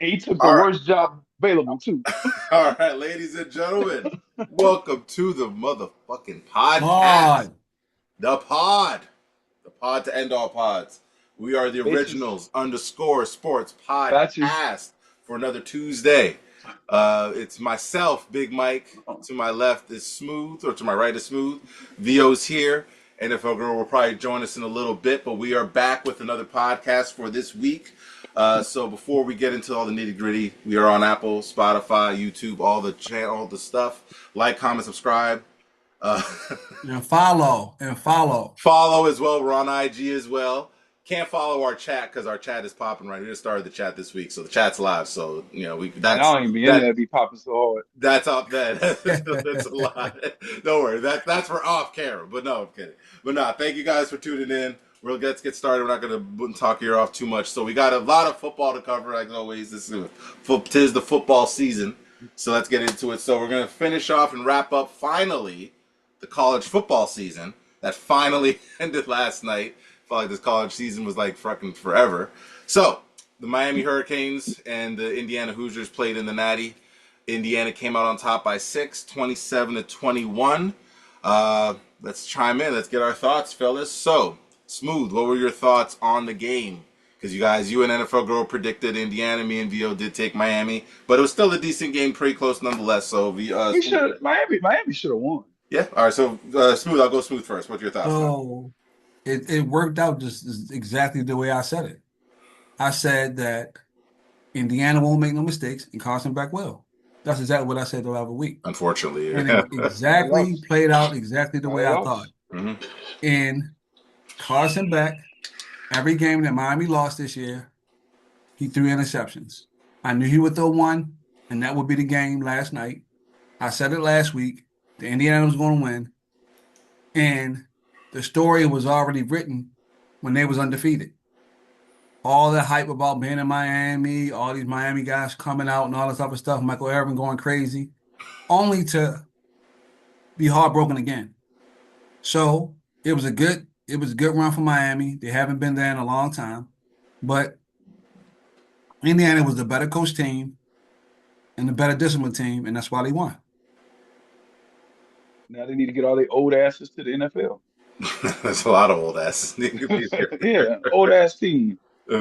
And he took the All right. worst job available too. All right, ladies and gentlemen, welcome to the motherfucking podcast. Pod. The pod. The pod to end all pods. We are the Bitches, originals _sports batches. podcast for another Tuesday. It's myself, Big Mike. To my left is Smooth, or to my right is Smooth. Vio's here. NFL Girl will probably join us in a little bit, but we are back with another podcast for this week. So before we get into all the nitty gritty, we are on Apple, Spotify, YouTube, all the channel, all the stuff. Like, comment, subscribe. Uh, And follow. Follow as well. We're on IG as well. Can't follow our chat because our chat is popping right. We just started the chat this week, so the chat's live. So we Man, I don't even be in there be popping so hard. that's up there. That's a lot. Don't worry. That's for off camera. But no, I'm kidding. But no, thank you guys for tuning in. Let's get started. We're not going to talk your off too much. So we got a lot of football to cover, like always. Tis the football season. So let's get into it. So we're going to finish off and wrap up, finally, the college football season that finally ended last night. Felt like this college season was like fucking forever. So the Miami Hurricanes and the Indiana Hoosiers played in the Natty. Indiana came out on top by 6, 27-21. Let's chime in. Let's get our thoughts, fellas. So, Smooth, what were your thoughts on the game? Because you and NFL Girl predicted Indiana. Me and VO did take Miami, but it was still a decent game, pretty close nonetheless. So, We should Miami should have won. yeah. All right. So, Smooth, I'll go Smooth first. What's your thoughts, man? So it worked out just exactly the way I said it. I said that Indiana won't make no mistakes and Carson Beck will. That's exactly what I said throughout the week. Unfortunately, And yeah. it exactly played out exactly the way I thought. Mm-hmm. And Carson Beck, every game that Miami lost this year, he threw interceptions. I knew he would throw one, and that would be the game last night. I said it last week. The Indiana was going to win. And the story was already written when they was undefeated. All the hype about being in Miami, all these Miami guys coming out and all this other stuff, Michael Irvin going crazy, only to be heartbroken again. So it was a good run for Miami. They haven't been there in a long time. But Indiana was the better coach team and the better disciplined team, and that's why they won. Now they need to get all their old asses to the NFL. There's a lot of old asses. Yeah, old ass team. I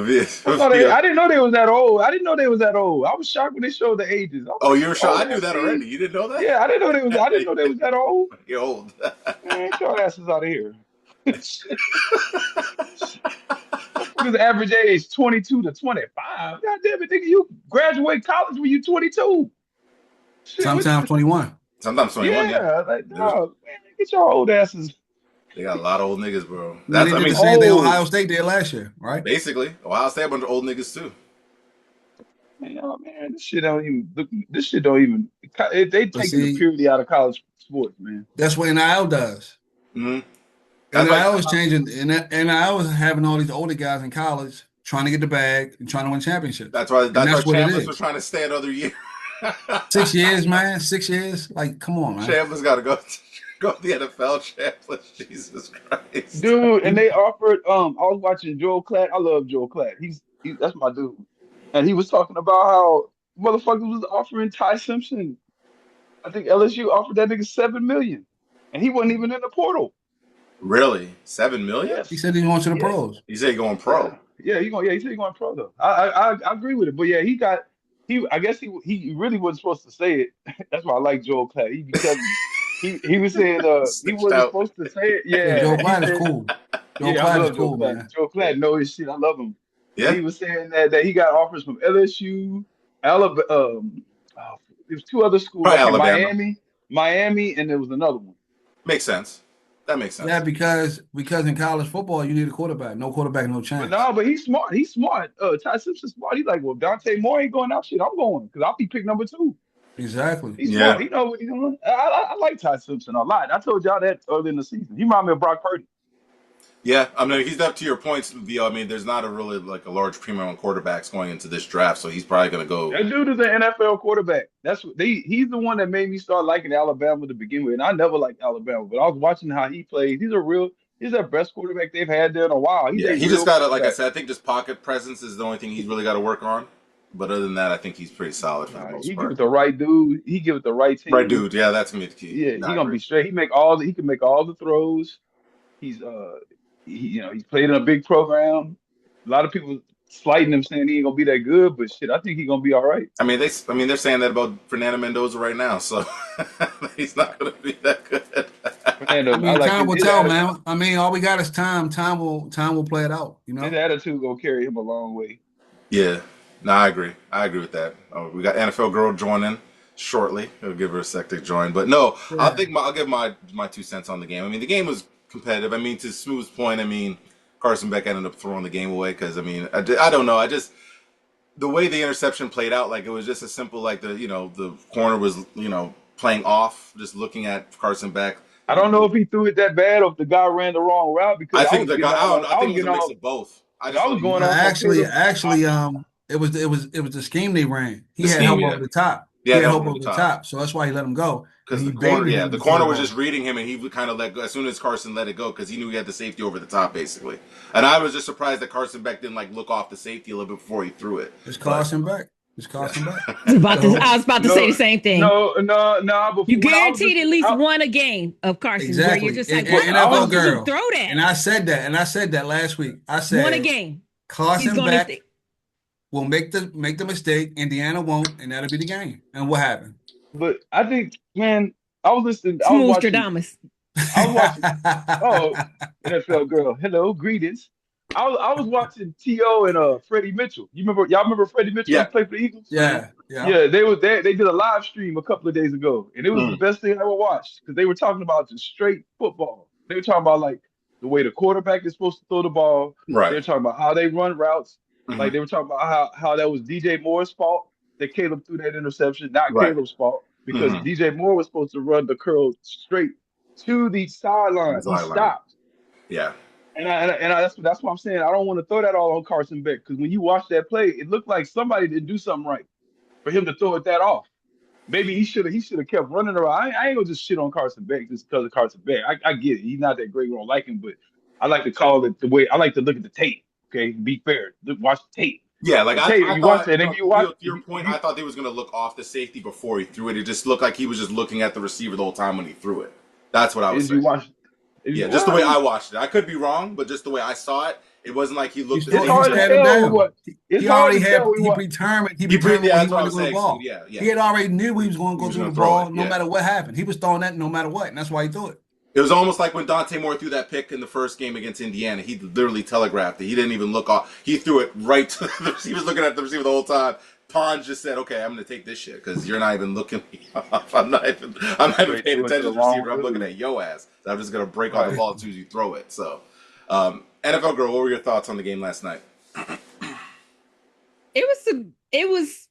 didn't know they was that old. I didn't know they was that old. I was shocked when they showed the ages. I was Oh, like, you were sure? I knew ass that team? already. You didn't know that? Yeah, I didn't know they was. I didn't know they was that old. You're old. Man, get your asses out of here. Motherfuckers average age 22 to 25. God damn it, nigga, you graduate college when you 22. Shit, Sometimes 21. Sometimes 21, yeah. yeah, like, dog, man, get your old asses. They got a lot of old niggas, bro. They did the same thing Ohio State did last year, right? Basically, Ohio State a bunch of old niggas too. Man, this shit don't even look. This shit don't even. They taking the purity out of college sports, man. That's what NIL does. Mm-hmm. NIL was changing, and NIL was having all these older guys in college trying to get the bag and trying to win championships. That's why. That's what Chambliss was trying to stay another year. 6 years, man. 6 years. Like, come on, man. Chambliss got to go to the NFL. Chambliss, Jesus Christ, dude. And they offered. I was watching Joel Klatt. I love Joel Klatt. He's that's my dude. And he was talking about how motherfuckers was offering Ty Simpson. I think LSU offered that nigga $7 million, and he wasn't even in the portal. Really, $7 million? Yes. He said he's going to the pros. He said he's going pro. Yeah, he said he's going pro though. I agree with it, but yeah, I guess he really wasn't supposed to say it. That's why I like Joel Klatt. He was saying he wasn't supposed to say it. Yeah, Joe Klatt is cool. Joe Klatt is cool, man. Joe Klatt know his shit. I love him. Yeah. He was saying that he got offers from LSU, Alabama. There's two other schools, like Miami, and there was another one. Makes sense. That makes sense. Yeah, because in college football you need a quarterback. No quarterback, no chance. But he's smart. He's smart. Ty Simpson's smart. He's like, well, Dante Moore ain't going out. Shit, I'm going because I'll be pick number 2. Exactly. He's smart. He know what he's doing. I like Ty Simpson a lot. I told y'all that early in the season. He reminds me of Brock Purdy. Yeah, I mean, he's up to your points, Vio. I mean, there's not a really like a large premium on quarterbacks going into this draft, so he's probably going to go. That dude is an NFL quarterback. He's the one that made me start liking Alabama to begin with. And I never liked Alabama, but I was watching how he plays. He's the best quarterback they've had there in a while. He just got to, like I said, I think just pocket presence is the only thing he's really got to work on. But other than that, I think he's pretty solid for the Nah, most he give it part. the right dude. He give it the right Right, team. dude. Yeah, that's gonna be the key. Yeah, No, he I gonna agree. be straight. He can make all the throws. He's he's played in a big program. A lot of people slighting him saying he ain't gonna be that good, but shit, I think he gonna be all right. I mean, they're saying that about Fernando Mendoza right now, so he's not gonna be that good. I Fernando, I mean, like time his will his tell, attitude. man. I mean, all we got is time. Time will play it out. His attitude gonna carry him a long way. Yeah, no, I agree. I agree with that. Oh, we got NFL girl joining shortly. I'll give her a sec to join, but no, Yeah. I'll give my 2 cents on the game. I mean, the game was competitive. I mean, to Smooth's point, I mean, Carson Beck ended up throwing the game away because I mean, I don't know. I just the way the interception played out, like it was just a simple like the corner was playing off, just looking at Carson Beck. I don't know if he threw it that bad or if the guy ran the wrong route because I I think was the getting guy. I all don't know. on. I I think was it was a getting mix all. of both. I I just was thought he going No, was off on actually, Caleb. actually, it was the scheme they ran. He the had scheme. help Yeah, over the top. he He had had help help over over the the top. top, so that's why he let him go, and Because he the baited him the to throw corner the was ball. just reading him, and he would kind of let go as soon as Carson let it go because he knew he had the safety over the top, basically. And I was just surprised that Carson Beck didn't like look off the safety a little bit before he threw it. Just But Carson back. Just yeah, Carson back. I So was about to say No, the same thing. no. You Before when I was guaranteed at listening, least one a game of Carson where you're exactly, just like, I how NFL was did he girl, throw that? and I said that last week. I One a said game. He's Carson going to Beck will make the mistake. Indiana won't, and that'll be the game. And what happened? but I think, man, I was listening. smooth Stradamus. I was watching. Oh, NFL girl, hello, greetings. I was watching T.O. and Freddie Mitchell. Y'all remember Freddie Mitchell? He yeah. played for the Eagles. Mm-hmm. Yeah, yeah. Yeah, they did a live stream a couple of days ago, and it was the Mm-hmm. best thing I ever watched because they were talking about just straight football. They were talking about like the way the quarterback is supposed to throw the ball. They Right. were talking about how they run routes. Mm-hmm. Like they were talking about how that was DJ Moore's fault that Caleb threw that interception, not Right. Caleb's fault, because Mm-hmm. DJ Moore was supposed to run the curl straight to the sideline. That's He I learned. stopped. Yeah. That's what I'm saying. I don't want to throw that all on Carson Beck because when you watch that play, it looked like somebody didn't do something right for him to throw it that off. Maybe he should have kept running around. I ain't gonna just shit on Carson Beck just because of Carson Beck. I get it. He's not that great. We don't like him, but I like to call it the way I like to look at the tape. Okay, be fair. Watch the tape. Yeah, like The tape. If I you watch thought, that, if you watch, to your point, I thought they was gonna look off the safety before he threw it. It just looked like he was just looking at the receiver the whole time when he threw it. That's what I was if you saying. watch, Yeah, just the way I watched it. I could be wrong, but just the way I saw it, it wasn't like he looked at the it's He hard to stared him interception. tell with down. what. It's He hard already to tell had with what. he Yeah, determined where he that's what I wanted to was go to the saying, Smooth. ball. Yeah, yeah. He had already knew he was going to He go was through the gonna throw ball it. no Yeah. matter what happened. He was throwing that no matter what, and that's why he threw it. It was almost like when Dante Moore threw that pick in the first game against Indiana. He literally telegraphed it. He didn't even look off. He threw it right to the He was looking at the receiver the whole time. Pons just said, "Okay, I'm going to take this shit because you're not even looking me off. I'm not even Straight paying threw it to attention the to the receiver. wrong I'm looking dude. at yo ass. So I'm just going to break off the Right. ball as soon as you throw it." So, NFL girl, what were your thoughts on the game last night? It was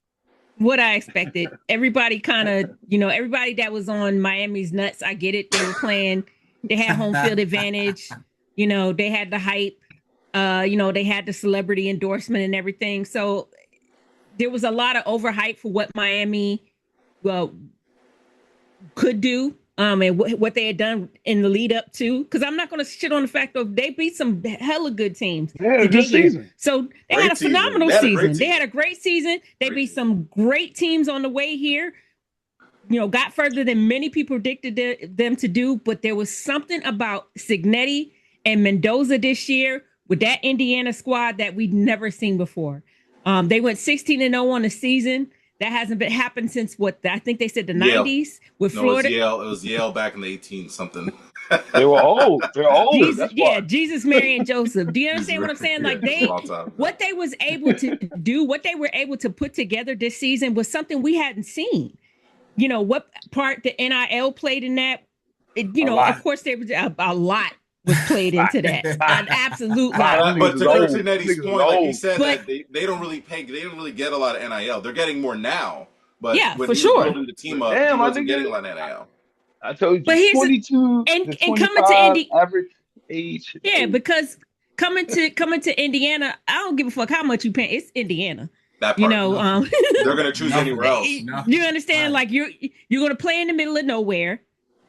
what I expected. Everybody kind of, everybody that was on Miami's nuts. I get it. They were playing. They had home field advantage. They had the hype. They had the celebrity endorsement and everything. So there was a lot of overhype for what Miami could do. And what they had done in the lead up to, because I'm not going to shit on the fact of they beat some hella good teams They had to a good get here. season. So they Great had a season. phenomenal They had a great season. They season. had a great season. They Great beat season. some great teams on the way here. Got further than many people predicted them to do. But there was something about Signetti and Mendoza this year with that Indiana squad that we'd never seen before. They went 16-0 on the season. That hasn't been happened since I think they said the Yale. 90s with No, it was Florida. Yale. It was Yale back in the 18 something. They were old. They're old. Jesus, That's yeah, why. Jesus, Mary, and Joseph. Do you understand what I'm saying? Yeah, Like that's a long time. what they was able to do, what they were able to put together this season was something we hadn't seen. What part the NIL played in that? A Of lot. course, there was a lot was played Lot. into that, an absolute Lot. lot. Them But niggas is to Kirk old. Them Cernetti's niggas is point, like he old. said But that they don't really pay, they don't really get a lot of NIL. They're getting more now, but yeah, when for he was sure. building the team But up, he damn, I wasn't think getting a lot of NIL. I told But you here's 22 to and coming to 25 Indy, average age. yeah, because coming to Indiana, I don't give a fuck how much you pay. It's Indiana. That You part. know, Nothing. They're going to choose anywhere Nothing. else. you understand? Right. Like you're gonna play in the middle of nowhere.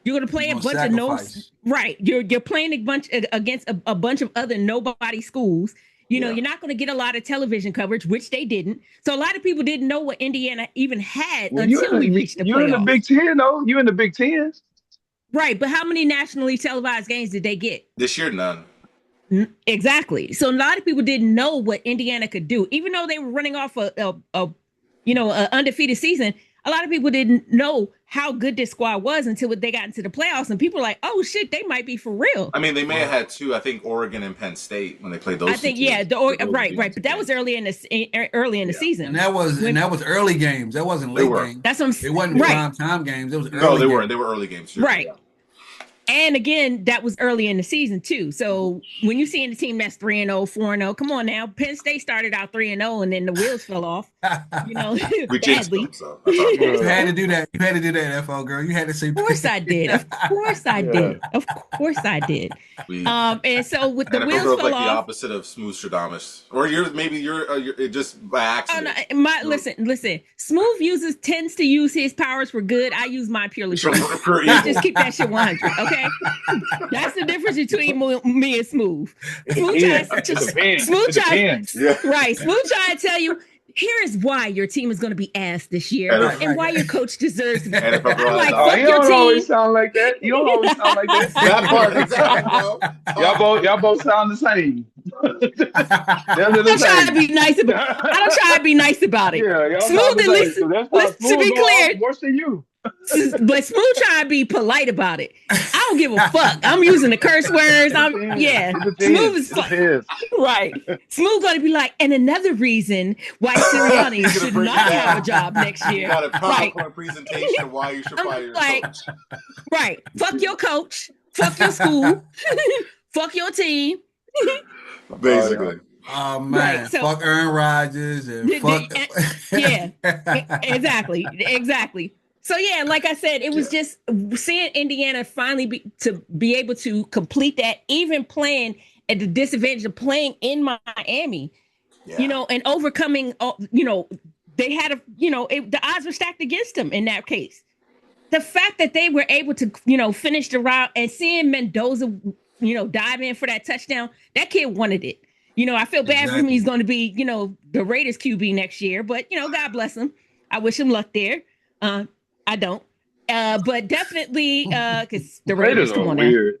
You're gonna play You're a gonna bunch of no sacrifice. right. You're playing a bunch against a bunch of other nobody schools. You're not going to get a lot of television coverage, which they didn't. So a lot of people didn't know what Indiana even had until we reached the you're in the playoffs. Big Ten, though. You in the Big Ten. Right, but how many nationally televised games did they get? This year, none. Exactly. So a lot of people didn't know what Indiana could do, even though they were running off a undefeated season. A lot of people didn't know how good this squad was until they got into the playoffs, and people were like, "Oh shit, they might be for real." I mean, they may have had two. I think Oregon and Penn State when they played those. I think right, but that was early in the season, and that was early games. That wasn't late games. That's what it wasn't prime time games. It was early. No, they games. weren't. They were early games. Too. Right. And again, that was early in the season too. So when you see in the team that's 3-0, 4-0, come on now. Penn State started out 3-0, and then the wheels fell off. We jinxed them, so you had to do that. You had to do that, FO girl. You had to say. Of course I did. Of course I did. Of course I did. And so with the wheels fell like off, the opposite of Smooth Stradamus, or you're just by accident. Oh, no, listen. Smooth tends to use his powers for good. I use mine purely for evil. Just keep that shit 100. Okay, that's the difference between me and Smooth. Smooth trying to tell you, here is why your team is going to be ass this year, and why your coach deserves to be. I'm like, fuck your team. You don't always sound like that. You don't always sound like that. That part, exactly. Y'all both sound the same. I don't try to be nice about it. Yeah, Smooth, at least, to be clear, worse than you. But Smooth trying to be polite about it. I don't give a fuck. I'm using the curse words. Smooth is right. Smooth going to be like, and another reason why Sirianni should not have a job next year. You got a PowerPoint presentation why you should fire your coach. Right. Fuck your coach. Fuck your school. Fuck your team. Basically. Oh man, right, so, fuck Aaron Rodgers and fuck. Exactly. So yeah, like I said, it was just seeing Indiana finally be able to complete that, even playing at the disadvantage of playing in Miami, and overcoming. They had the odds were stacked against them in that case. The fact that they were able to finish the route and seeing Mendoza dive in for that touchdown, that kid wanted it. I feel bad for him. He's going to be the Raiders QB next year, but God bless him. I wish him luck there. I don't. But definitely, because the Raiders are weird.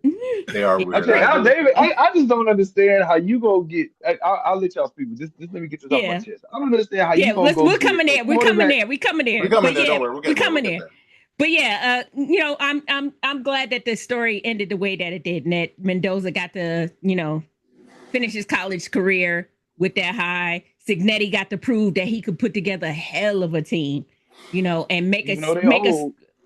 They are weird. Okay, David, I just don't understand how you go get. I'll let y'all speak, but just let me get this off my chest. I don't understand how you go. We're coming there. We're coming there. We're coming there. Don't worry. We're coming there. But yeah, I'm glad that the story ended the way that it did, and that Mendoza got to finish his college career with that high. Signetti got to prove that he could put together a hell of a team. And make us.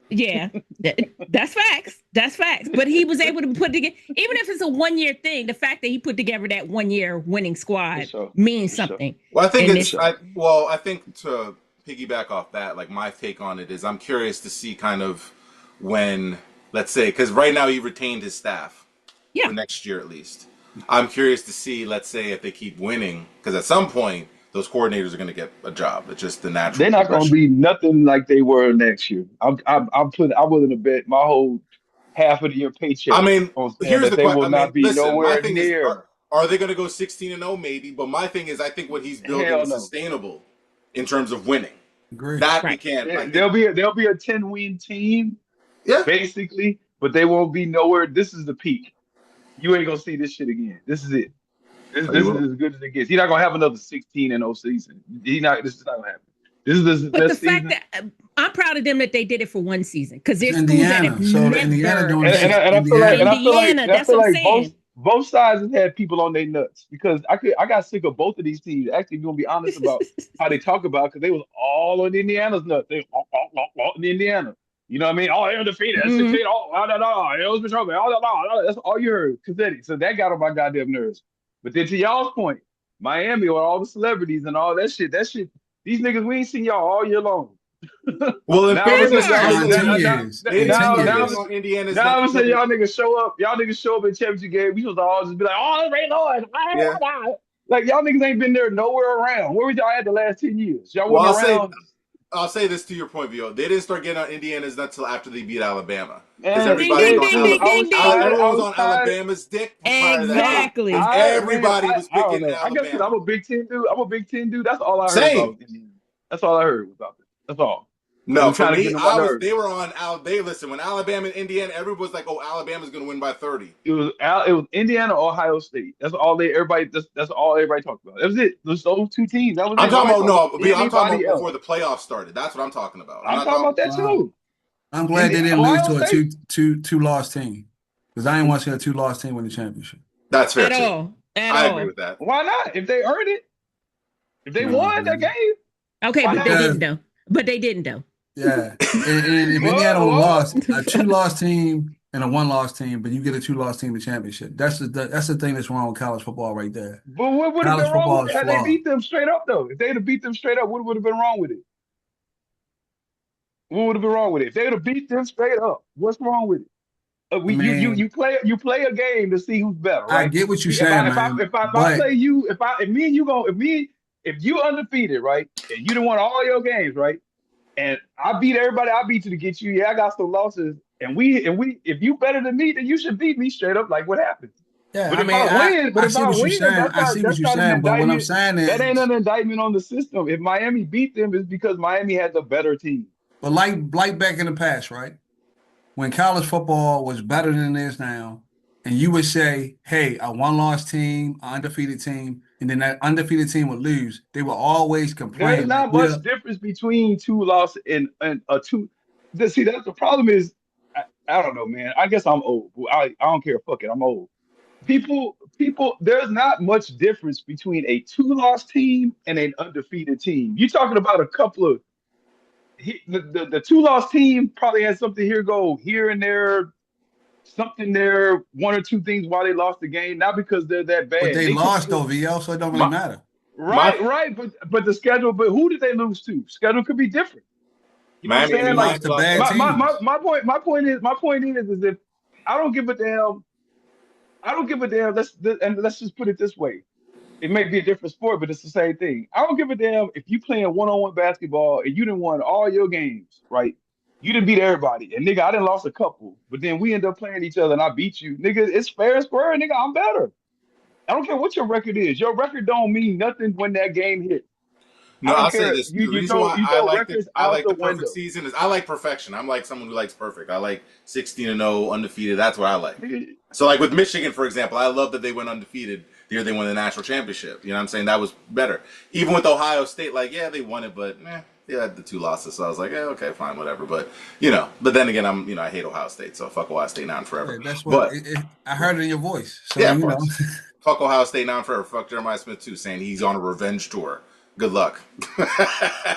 Yeah, that's facts. That's facts. But he was able to put together, even if it's a 1-year thing, the fact that he put together that 1-year winning squad means something. Well, I think I think to piggyback off that, like my take on it is, I'm curious to see kind of when, let's say, because right now he retained his staff for next year at least. I'm curious to see, let's say, if they keep winning, because at some point those coordinators are going to get a job. It's just the natural. They're not going to be nothing like they were next year. I'm willing to bet my whole half of the year paycheck. I mean, here's the question. They will not be nowhere near. Are they going to go 16-0? Maybe. But my thing is, I think what he's building is sustainable in terms of winning. Agreed. That we can't. There'll be a 10-win team. Yeah. Basically, but they won't be nowhere. This is the peak. You ain't gonna see this shit again. This is it. This is as good as it gets. He's not gonna have another 16-0 season. This is not gonna happen. This is the best season. Fact that I'm proud of them that they did it for one season, because there's schools that have never. Indiana doing I feel like saying. Both sides have had people on their nuts, because I got sick of both of these teams. Actually, if you want to be honest about how they talk about, because they was all on Indiana's nuts. They all in Indiana. You know what I mean? Oh, they're undefeated. That's 16. Oh, it was Patrol. That's all you heard. Cassetti. So that got on my goddamn nerves. But then to y'all's point, Miami with all the celebrities and all that shit, these niggas, we ain't seen y'all all year long. Well, in fairness, now I'm saying y'all niggas show up in championship game. We supposed to all just be like, oh, Ray Lord. Like, y'all niggas ain't been there nowhere around. Where was y'all at the last 10 years? Y'all wasn't around. I'll say this to your point, Vio. They didn't start getting on Indiana's nuts until after they beat Alabama. Because Man, everybody Ding, was ding, on ding, ding, ding, ding. Everyone was I was on tired. Alabama's dick prior to that game. Exactly. Because everybody was I don't picking know. I guess because Alabama. I'm a Big Ten dude. I'm a Big Ten dude. That's all I heard Same. about Indiana. That's all I heard about it. That's all. It No, was for kind of me, getting on my nerves. they were on They listen, when Alabama and Indiana, everyone was like, "Oh, Alabama's going to win by 30." It was Indiana, Ohio State. That's all everybody. That's all everybody talked about. That was it. Those two teams. That was I'm it. talking Nobody about talked no, about Vio, I'm talking anybody about else. before the playoffs started. That's what I'm talking about. I'm I'm not talking talking. about that too. I'm glad they didn't lose Ohio to a State. two loss team because I didn't want to see a 2-loss team win the championship. That's fair At too. all. At I all. agree with that. Why not? If they earned it, if they No, won that man. game, Okay, why but they not? didn't though. But they didn't though. Yeah, and if Indiana would have lost, a 2-loss team and a 1-loss team, but you get a 2-loss team to championship. That's the thing that's wrong with college football right there. But what would have College been wrong football with is it had they flawed. beat them straight up though? If they'd have beat them straight up, what would have been wrong with it? What would have been wrong with it? If they'd have beat them straight up, what's wrong with it? I mean, You play a game to see who's better, I right? get what you're If saying, man, I but play you, if me and you go, if you undefeated, right, and you done won all your games, right, and I beat everybody, I beat you to get you. Yeah, I got some losses, and if you better than me, then you should beat me straight up. Like what happened? yeah, But I if mean, I win, I see what you're saying. I see what that's you're not an saying, but what I'm indictment. saying That ain't is, an indictment on the system. If Miami beat them, it's because Miami had the better team. but like back in the past, right? When college football was better than it is now, and you would say, hey, a 1-loss team, an undefeated team, and then that undefeated team would lose, they would always There's complain like, not much difference between two losses and a two. See, that's the problem is, I don't know, man. I guess I'm old. I don't care. Fuck it. I'm old. There's not much difference between a two-loss team and an undefeated team. You're talking about a couple of the two-loss team probably had something here and there, something there, one or two things why they lost the game, not because they're that but bad. they They could lost still though, VL, so it don't really My, matter. my right, but the schedule, but who did they lose to? Schedule could be different. You know what I'm Miami and They saying? Like lost Indiana to lost bad both. teams. my point is if I don't give a damn, I don't give a damn. Let's just put it this way. It may be a different sport, but it's the same thing. I don't give a damn if you playing one-on-one basketball and you didn't won all your games, right? You didn't beat everybody. And nigga, I didn't lost a couple, but then we end up playing each other and I beat you. Nigga, it's fair and square, nigga. I'm better. I don't care what your record is. Your record don't mean nothing when that game hits. No, I don't I'll say care. this. The reason why You I throw like records out the the perfect window. season is I like perfection. I'm like someone who likes perfect. I like 16-0 undefeated. That's what I like. Nigga, So like with Michigan, for example, I love that they went undefeated the year they won the national championship. You know what I'm saying? That was better. Even with Ohio State, like, yeah, they won it, but they had the 2 losses. So I was like, okay, fine, whatever. But but then again, I hate Ohio State, so fuck Ohio State now and Yeah, forever. that's what But I heard it in your voice. So yeah, of course. Fuck Ohio State now and forever. Fuck Jeremiah Smith too, saying he's on a revenge tour. Good luck. I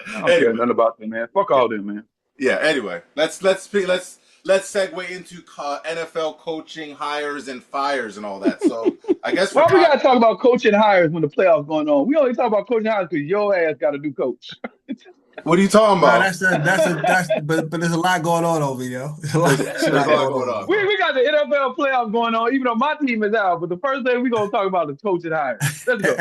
don't care nothing about them, man. Fuck all them, man. Yeah. Anyway, let's segue into NFL coaching hires and fires and all that. So I guess Why we gotta talk about coaching hires when the playoffs going on? We only talk about coaching hires because your ass got to do coach. what are you talking No, about? but there's a lot going on over here. There's a There's a lot going on. We got the NFL playoffs going on, even though my team is out. But the first thing we gonna talk about is coaching hires. Let's go.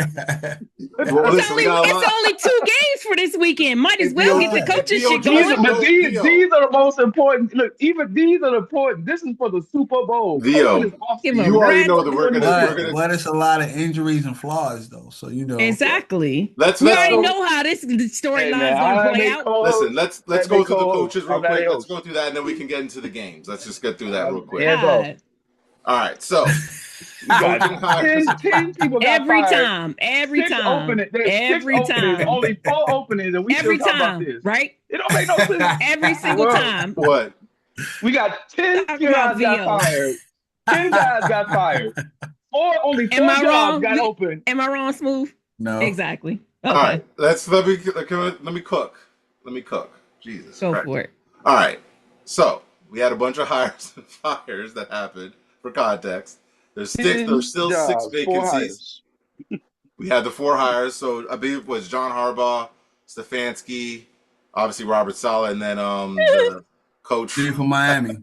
Well, listen, we got a lot. It's only 2 games for this weekend. Might as well get the coaching shit going. These are the most important. Look, even these are the important. This is for the Super Bowl. Vio, you already know that we're gonna. But it's a lot of injuries and flaws, though. So Exactly. Let's we already know how this storyline is going to play out. Listen, let's go through the coaches real quick. Let's go through that, and then we can get into the games. Let's just get through that real quick. All right, so 10 people got every fired. time, every Six time, every time, only 4 openings, and we every still talk about time, this. right? It don't make no sense. Every single time. What? We got 10 guys got fired. 10 guys got fired. Only 4 jobs got open. Am I wrong, Smooth? No. Exactly. All Okay. right, let me cook. Let me cook. Jesus. Go for it. All right. So we had a bunch of hires and fires that happened. For context, there's still 6 vacancies. We had the 4 hires. So I believe it was John Harbaugh, Stefanski, obviously Robert Saleh, and then the coach from Miami.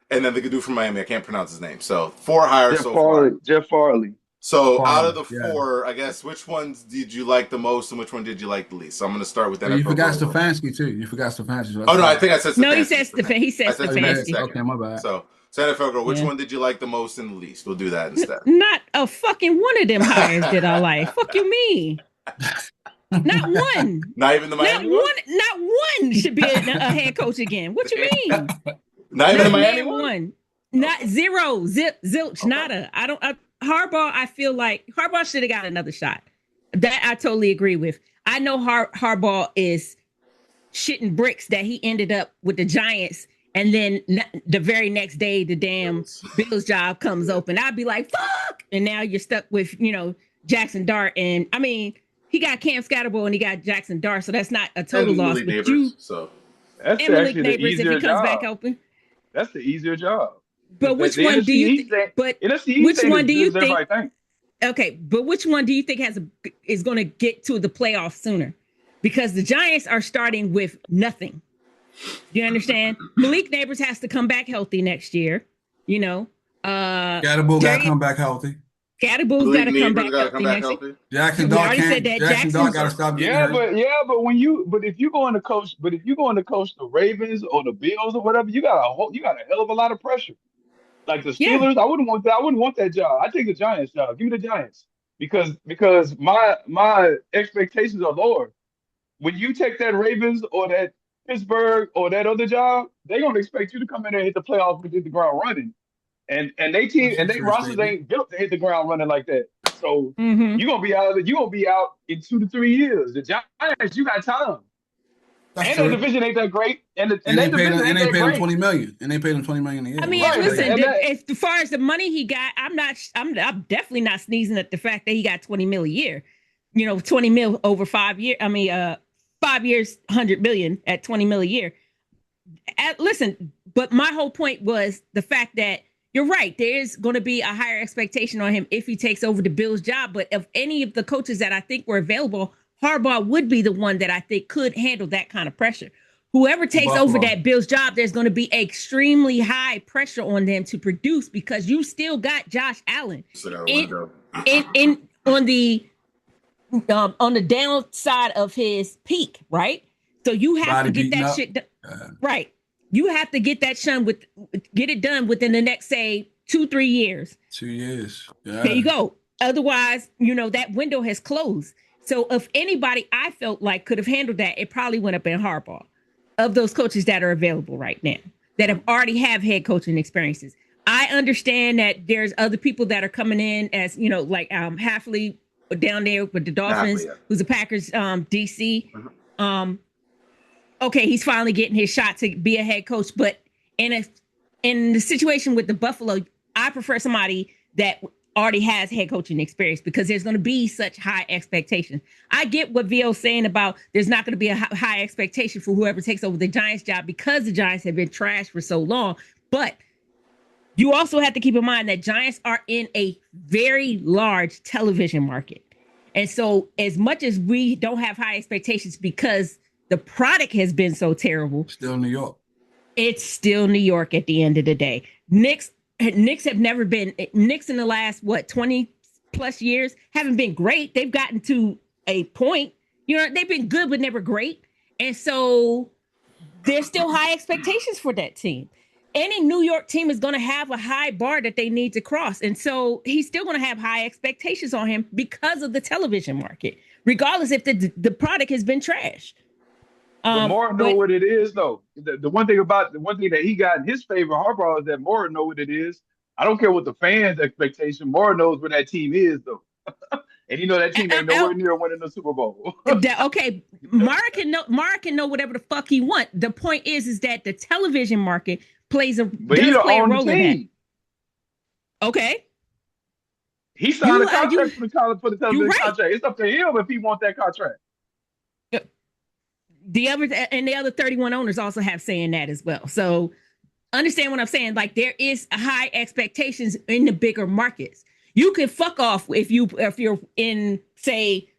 And then the dude from Miami. I can't pronounce his name. So 4 hires so far. Jeff Farley. So out of Favre, the yeah. four, I guess which ones did you like the most and which one did you like the least? So I'm going to start with Oh, you NFL forgot Pro Bowl. Stefanski too. You forgot Stefanski. So Oh no, I sorry. think I said No, he Stefanski. says he I says said Oh, you did? Stefanski Stefanski. second. Okay, my bad. So NFL Girl, which Yeah. one did you like the most and the least? We'll do that instead. Not a fucking one of them hires did I like. Fuck you mean? Not one. Not even the Not Miami one? one. Not one should be a head coach again. What you mean? Not even the Not Miami name one? one. Not zero. Zilch. Okay. Nada. Harbaugh. I feel like Harbaugh should have got another shot. That I totally agree with. I know Harbaugh is shitting bricks that he ended up with the Giants, and then the very next day the damn Bills job comes open. I'd be like, fuck, and now you're stuck with Jackson Dart, and I mean he got Cam Scatterbo and he got Jackson Dart, so that's not a total And loss. Malik But Neighbors, so That's and Malik actually the Neighbors if easier he comes job. back open. That's the easier job. But which one do you think? But which one do you think? Okay, but which one do you think is going to get to the playoffs sooner? Because the Giants are starting with nothing. Do you understand? Malik Neighbors has to come back healthy next year. Scatterbull got to come back healthy. Scatterbull's got to come back healthy next year. Jackson Dart can't. Jackson Dart got to stop getting hurt. But if you're going to coach the Ravens or the Bills or whatever, you got a hell of a lot of pressure. Like the Steelers, I wouldn't want that. I wouldn't want that job. I take the Giants job. Give me the Giants because my expectations are lower. When you take that Ravens or that Pittsburgh or that other job, they're gonna expect you to come in and hit the playoffs and hit the ground running. And they team and they rosters ain't built to hit the ground running like that. So you're gonna be out. You're gonna be out in 2 to 3 years. The Giants, you got time. That's and the division ain't that great. And they paid him $20 million. And they paid him $20 million a year. I mean, listen. As far as the money he got, I'm definitely not sneezing at the fact that he got $20 million a year. 20 mil over 5 years. I mean, 5 years, 100 million at 20 mil a year. Listen, but my whole point was the fact that you're right. There is going to be a higher expectation on him if he takes over the Bills job. But of any of the coaches that I think were available, Harbaugh would be the one that I think could handle that kind of pressure. Whoever takes over that Bills job, there's going to be extremely high pressure on them to produce because you still got Josh Allen on the downside of his peak, right? So you have to get that shit done. Right. You have to get that get it done within the next, say, 2-3 years. 2 years. Yeah. There you go. Otherwise, that window has closed. So if anybody I felt like could have handled that, it probably went up in Harbaugh of those coaches that are available right now that have already have head coaching experiences. I understand that there's other people that are coming in as, like Halfley down there with the Dolphins, who's a Packers DC. Okay, he's finally getting his shot to be a head coach. But in the situation with the Buffalo, I prefer somebody that already has head coaching experience because there's going to be such high expectations. I get what Vio's saying about there's not going to be a high expectation for whoever takes over the Giants job because the Giants have been trashed for so long. But you also have to keep in mind that Giants are in a very large television market. And so as much as we don't have high expectations because the product has been so terrible. Still New York. It's still New York at the end of the day. Knicks have never been, Knicks in the last, 20 plus years haven't been great. They've gotten to a point, they've been good, but never great. And so there's still high expectations for that team. Any New York team is going to have a high bar that they need to cross. And so he's still going to have high expectations on him because of the television market, regardless if the product has been trashed. Moore know what it is, though. The one thing that he got in his favor, Harbaugh, is that Moore know what it is. I don't care what the fans' expectation. Moore knows where that team is, though. And that team ain't nowhere near winning the Super Bowl. Okay, Mara can know whatever the fuck he want. The point is that the television market plays a role in that. Okay. He signed a contract for the television contract. It's up to him if he wants that contract. The other 31 owners also have say in that as well. So understand what I'm saying. Like there is high expectations in the bigger markets. You can fuck off if you're in, say,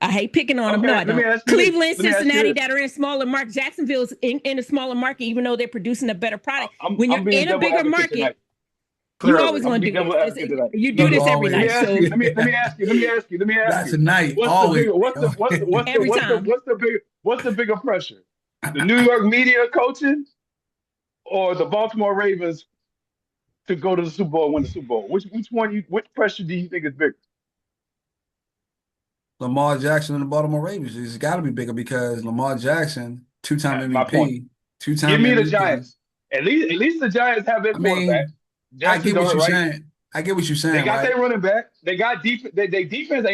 I hate picking on them. No, I don't. Cleveland, Cincinnati that are in smaller markets. Jacksonville's in a smaller market, even though they're producing a better product. When you're in a bigger market, You Clearly. always I'm want gonna to be do devil this. advocate tonight. You No, do You this look. every Let me always. night. ask So you. Let me ask That's you. a night. What's the Always. bigger? every time. What's the bigger pressure? The New York media coaching or the Baltimore Ravens to go to the Super Bowl and win the Super Bowl? Which pressure do you think is bigger? Lamar Jackson and the Baltimore Ravens. It's got to be bigger because Lamar Jackson, two-time That's my point. MVP, Give two-time me the MVP. Giants. At least the Giants have their I quarterback, mean, I Jackson get what Dart, you're right? saying. I get what you're They saying, got right? their running back. They got defense. They defense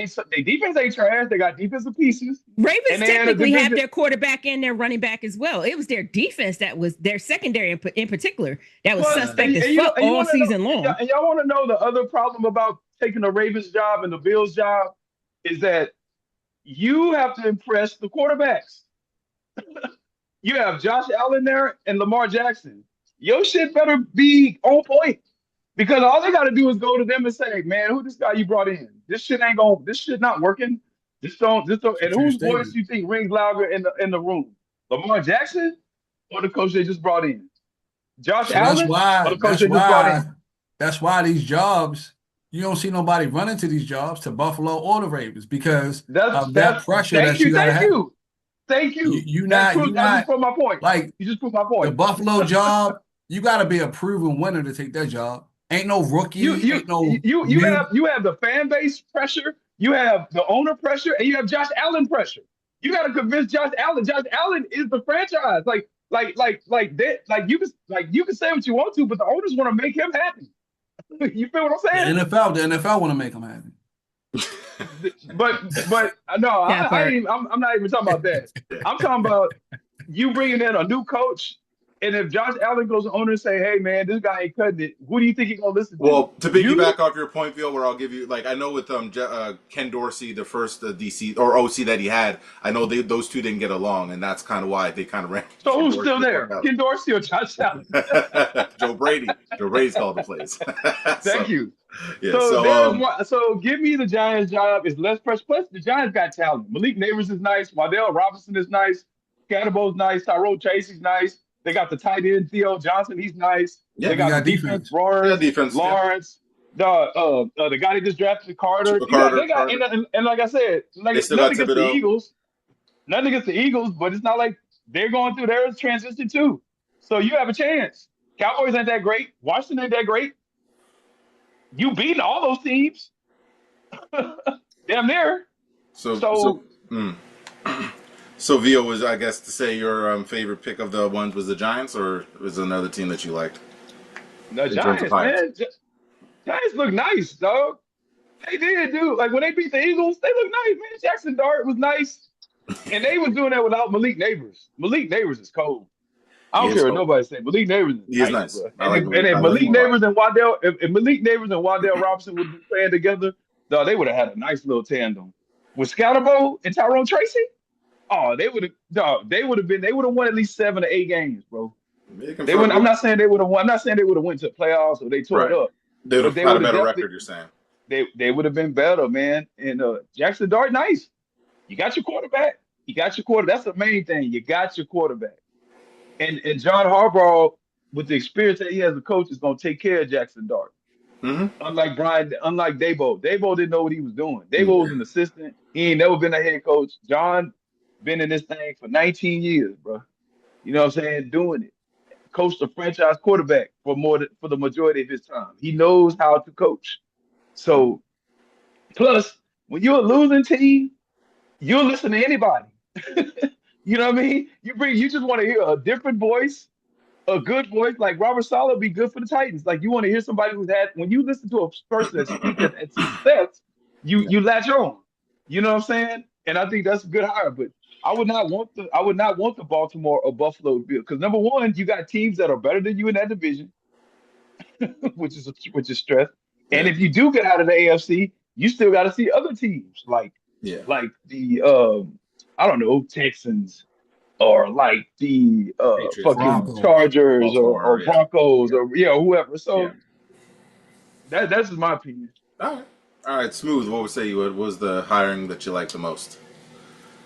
ain't trash. They got defensive pieces, and Ravens they had a technically have division. their quarterback and their running back as well. It was their defense that was their secondary in particular that was Well, suspect as and fuck you all want to know, season long. and y'all want to know the other problem about taking the Ravens job and the Bills job is that you have to impress the quarterbacks. You have Josh Allen there and Lamar Jackson. Your shit better be on point because all they got to do is go to them and say, "Man, who this guy you brought in? This shit ain't going. This shit not working. This don't." It's a And true whose voice statement. you think rings louder in the room? Lamar Jackson or the coach they just brought in? Josh So that's Allen or why, the coach that's they just brought why, in? that's why these jobs, you don't see nobody running to these jobs to Buffalo or the Ravens because of that That's pressure thank that you you, got to thank have. you, thank you. You That not, proves. you I just not proved my point. like You just proved my the point. Buffalo job. You got to be a proven winner to take that job. Ain't no You rookie, you ain't no you new. have the fan base pressure, you have the owner pressure, and you have Josh Allen pressure. You got to convince Josh Allen. Josh Allen is the franchise. You can say what you want to, but the owners want to make him happy. You feel what I'm The saying? NFL want to make them happy. But no, That part. I'm not even talking about that. I'm talking about you bringing in a new coach, and if Josh Allen goes to owner and say, "Hey man, this guy ain't cutting it," who do you think he's gonna listen to? Well, to You? piggyback off your point, Phil, where I'll give you like I know with Ken Dorsey, the first DC or OC that he had, I know those two didn't get along, and that's kind of why they kind of ran So Ken who's Dorsey still the fuck there? out. Ken Dorsey or Josh Allen? Joe Brady, Joe Brady's called the plays. Thank So you. yeah, So so there's one. So give me the Giants' job. It's less pressure. Plus, the Giants got talent. Malik Neighbors is nice. Waddell Robinson is nice. Scatterbo's nice. Tyrone Tracy's nice. They got the tight end Theo Johnson. He's nice. yeah, They You got the got defense. defense. yeah, Lawrence. defense, yeah, Lawrence. The guy they just drafted Carter. You got Carter, they got and like I said, they like still got nothing against the Thibodeau. Eagles. Nothing against the Eagles, but it's not like they're going through their transition too. So you have a chance. Cowboys ain't that great. Washington ain't that great. You beating all those teams. Damn near. So so. So Mm. So Vio was, I guess, to say your favorite pick of the ones was the Giants, or was there another team that you liked the in terms of Giants, hires? man. Giants look nice, dog. They did, dude. Like when they beat the Eagles, they look nice, man. Jackson Dart was nice. And they was doing that without Malik Neighbors. Malik Neighbors is cold. I He don't is care what cold. nobody say. Malik Neighbors is He is nice, nice. bro. I like Malik. And if I like him Malik a lot. Neighbors and Waddell, if Malik Neighbors and Waddell Robinson would have been playing together, dog, they would have had a nice little tandem. With Scatterbo and Tyrone Tracy, oh, they would have won at least 7 to 8 games, bro. They can They wouldn't. I'm front, not saying they would have won. I'm not saying they would have went to the playoffs or they tore it right? up, They would but have they had a would have better definitely record. You're saying, they would have been better, man. And Jackson Dart, nice. You got your quarterback. You got your quarter. That's the main thing. You got your quarterback. And John Harbaugh, with the experience that he has as a coach, is going to take care of Jackson Dart. mm-hmm. Unlike Dabo. Dabo didn't know what he was doing. Dabo Yeah. was an assistant. He ain't never been a head coach. John been in this thing for 19 years, bro. You know what I'm saying? Doing it. Coached a franchise quarterback for the majority of his time. He knows how to coach. So plus, when you're a losing team, you'll listen to anybody. You know what I mean? You just want to hear a different voice, a good voice. Like Robert Saleh would be good for the Titans. Like you want to hear somebody who's had when you listen to a person that speaks that's had success, Yeah. you latch on. You know what I'm saying? And I think that's a good hire. But I would not want the Baltimore or Buffalo Bill because number one, you got teams that are better than you in that division, which is stress. And Yeah. if you do get out of the AFC, you still got to see other teams Yeah. like the I don't know Texans or like the Patriots fucking and Broncos. Chargers or Baltimore. Yeah. Broncos Yeah. or whoever. Yeah. So that's just my opinion. All right. All right. Smooth. What would say you? What was the hiring that you liked the most?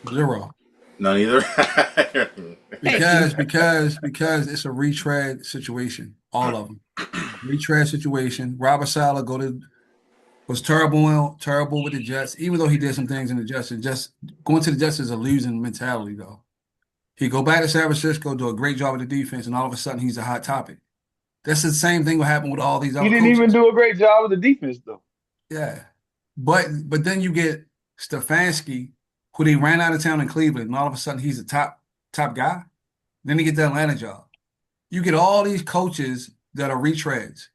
Zero. None either. Thank you. Because it's a retread situation. All of them. retread situation. Robert Saleh was terrible with the Jets, even though he did some things in the Jets. And just going to the Jets is a losing mentality, though. He go back to San Francisco, do a great job with the defense, and all of a sudden he's a hot topic. That's the same thing will happen with all these He other didn't even coaches. do a great job with the defense, though. Yeah. But then you get Stefanski, who they ran out of town in Cleveland, and all of a sudden he's a top guy. Then he get the Atlanta job. You get all these coaches that are retreads.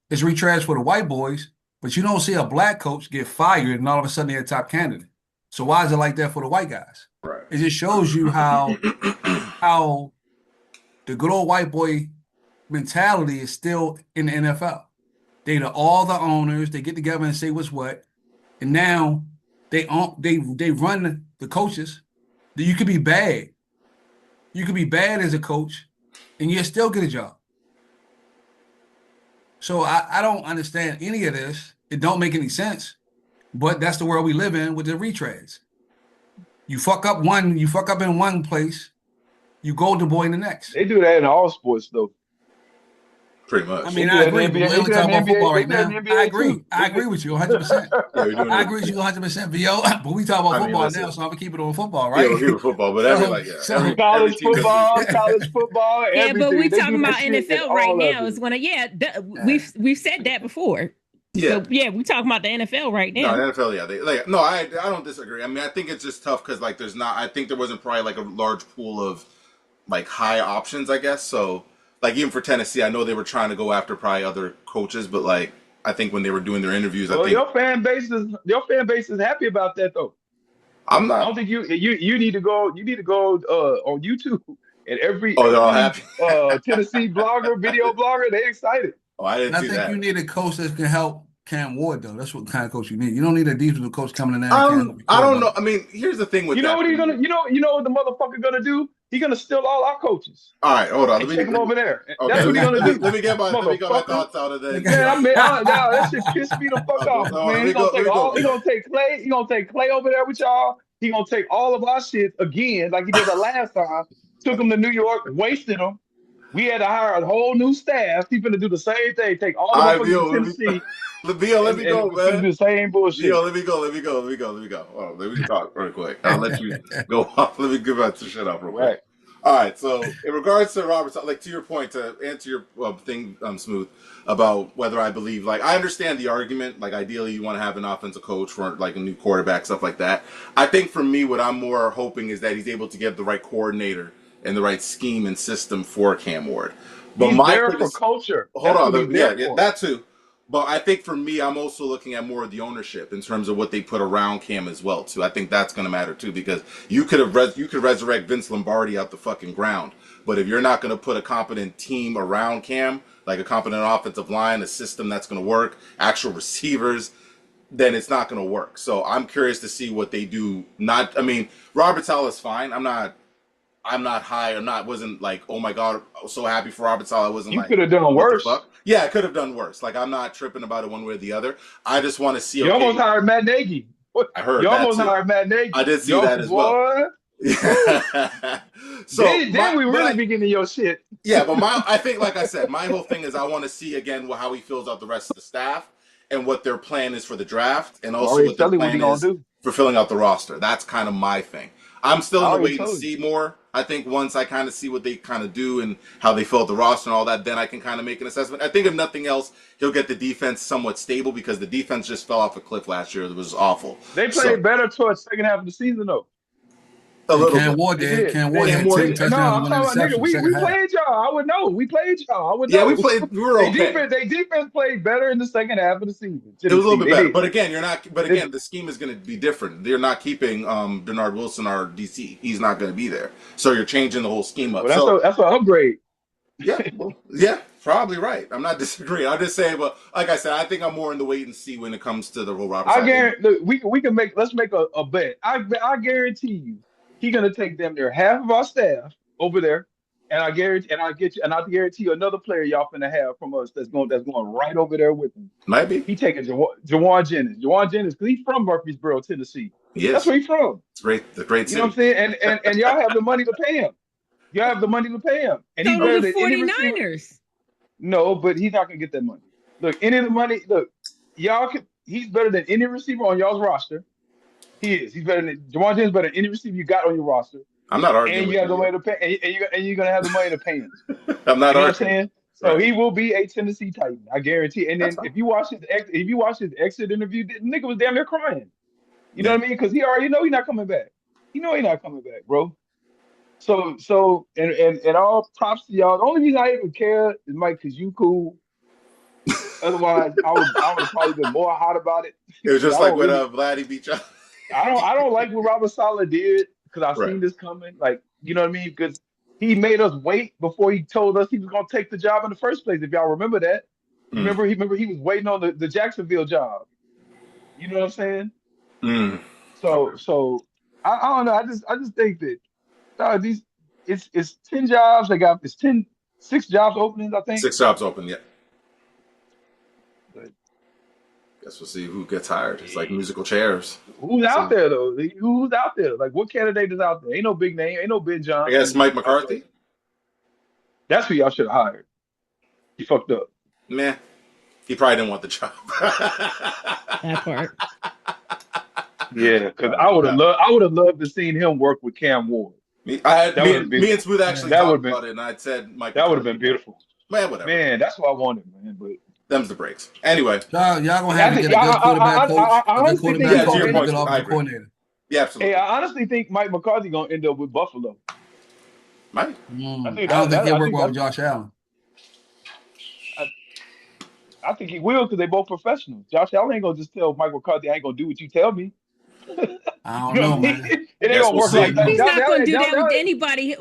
It's retreads for the white boys, but you don't see a black coach get fired and all of a sudden they're a top candidate. So why is it like that for the white guys? Right. It just shows you how the good old white boy mentality is still in the NFL. All the owners, they get together and say what's what, and now they run the coaches. You could be bad. You could be bad as a coach, and you still get a job. So I don't understand any of this. It don't make any sense. But that's the world we live in with the retreads. You fuck up in one place, you golden boy in the next. They do that in all sports, though. Pretty much. I mean, I agree, but we're only talking about football right now. I agree. Too. I agree with you 100%. Yeah, we're doing I agree with you 100%, VO. But we talk about football listen. now, so I'm gonna keep it on football, right? Yeah, we're here with football, but every College team football, everything. But we They talking do that about shit in NFL all right of now. it. Is when we've said that before. Yeah. So, we talking about the NFL right now. No, NFL, yeah. I don't disagree. I mean, I think it's just tough because I think there wasn't probably like a large pool of like high options, I guess. So like even for Tennessee, I know they were trying to go after probably other coaches, but like I think when they were doing their interviews, your fan base is happy about that though. I'm not. I don't think you need to go. You need to go on YouTube and every they're all happy. Tennessee video blogger, they excited. Oh, I didn't see that. I think you need a coach that can help Cam Ward though. That's what kind of coach you need. You don't need a defensive coach coming in there. I don't know. I mean, here's the thing with you know what he's gonna. You know what the motherfucker gonna do? He's gonna steal all our coaches. All right, hold on. Let me take him over there. Okay, That's what he's gonna do. Let me get my thoughts out of that. Man, that shit pissed me the fuck off, man. He's gonna take Clay. He's gonna take Clay over there with y'all. He's gonna take all of our shit again, like he did the last time. Took him to New York, wasted him. We had to hire a whole new staff. He's gonna do the same thing. Take all the motherfuckers to Tennessee. Let me go, man. Do the same bullshit. Yo, let me go. Oh, let me talk real quick. I'll let you go off. Let me give out some shit off real quick. Right. All right. So, in regards to Robert, like to your point, to answer your thing, Smooth, about whether I believe, like, I understand the argument. Like, ideally, you want to have an offensive coach for like a new quarterback, stuff like that. I think for me, what I'm more hoping is that he's able to get the right coordinator and the right scheme and system for Cam Ward. But he's there for culture. Hold on, yeah, that too. But I think for me, I'm also looking at more of the ownership in terms of what they put around Cam as well too. I think that's going to matter too, because you could resurrect Vince Lombardi out the fucking ground, but if you're not going to put a competent team around Cam, like a competent offensive line, a system that's going to work, actual receivers, then it's not going to work. So I'm curious to see what they do. Robert Saleh is fine. I'm not high. Wasn't like, oh my God, I was so happy for Robert Saleh. I wasn't you could have done worse. Yeah, I could have done worse. Like, I'm not tripping about it one way or the other. I just want to see. You almost hired Matt Nagy. I heard you that almost too. hired Matt Nagy. I did see that as well. So then we really be getting your shit. Yeah, but I think, like I said, my whole thing is I want to see again how he fills out the rest of the staff and what their plan is for the draft, and also what their plan is for filling out the roster. That's kind of my thing. I'm still in the wait and see more. I think once I kind of see what they kind of do and how they fill out the roster and all that, then I can kind of make an assessment. I think if nothing else, he'll get the defense somewhat stable because the defense just fell off a cliff last year. It was awful. They played better towards the second half of the season, though. A little Cam Ward did. Cam Ward had 10 touchdowns. We played y'all. I would know. We played y'all. I would know. Yeah, we played. We were okay. They defense played better in the second half of the season. It was a little bit better. But again, the scheme is going to be different. They're not keeping Bernard Wilson, our DC. He's not going to be there. So you're changing the whole scheme up. Well, that's an upgrade. Yeah. Yeah. Probably right. I'm not disagreeing. I'm just saying, but like I said, I think I'm more in the wait and see when it comes to the whole Robert. I guarantee we can make. Let's make a bet. I guarantee you. He's gonna take them there, half of our staff over there, and I guarantee you another player y'all finna have from us that's going right over there with him. Might be. He taking Jawan Jennings. Jawan Jennings, because he's from Murfreesboro, Tennessee. Yes. That's where he's from. It's great. The great city. You know what I'm saying? And y'all have the money to pay him. Y'all have the money to pay him. And he's better than 49ers. No, but he's not gonna get that money. Look, any of the money. Look, y'all can. He's better than any receiver on y'all's roster. He is. He's better than Jawan James. Better than any receiver you got on your roster. I'm not arguing And with you have the you. money to pay. And you're gonna have the money to pay him. I'm not You know what I'm arguing. saying? So Right. he will be a Tennessee Titan. I guarantee. And That's then fine. if you watch his exit interview, the nigga was damn near crying. You know Yeah. what I mean? Because he already know he's not coming back. You know he's not coming back, bro. And all props to y'all. The only reason I even care is Mike, because you cool. Otherwise, I would have probably been more hot about it. It was Because just like when Vladdy beat you. I don't like what Robert Sala did because I've Right. seen this coming. Like, you know what I mean? Because he made us wait before he told us he was gonna take the job in the first place. If y'all remember that. Mm. Remember he was waiting on the Jacksonville job. You know what I'm saying? Mm. Okay. So I don't know. I just think that these it's 10 jobs. They got it's 6 jobs openings, I think. 6 jobs open. Yeah. But Guess we'll see who gets hired. It's like musical chairs. who's out So there though? Who's out there? Like what candidate is out there? Ain't no big name. Ain't no Ben I guess Johnson. Mike McCarthy. That's who y'all should have hired. You fucked up. Meh. He probably didn't want the job. That part. Yeah, because No. I would have loved to seen him work with Cam Ward. That would have Me been and Smooth actually that would talked have been about it, and I'd said Mike that would have McCarthy, been but beautiful. man, whatever. Man, that's what I wanted, man. But Them's the breaks. Anyway, Y'all gonna have I to think get a good quarterback coach, I a good honestly think quarterback yeah, he's to coach, gonna your and a end. good point, I offensive agree. coordinator. Yeah, Hey, absolutely. I honestly think Mike McCarthy gonna end up with Buffalo. Mike. I don't think he'll I work think well that's with Josh Allen. I, I think he will because they both professionals. Josh Allen ain't gonna just tell Mike McCarthy I ain't gonna do what you tell me. I You don't know what know, I mean? man. It ain't Guess gonna we'll work I like don't see. that. know. He's not going to do Josh that with Allen, anybody.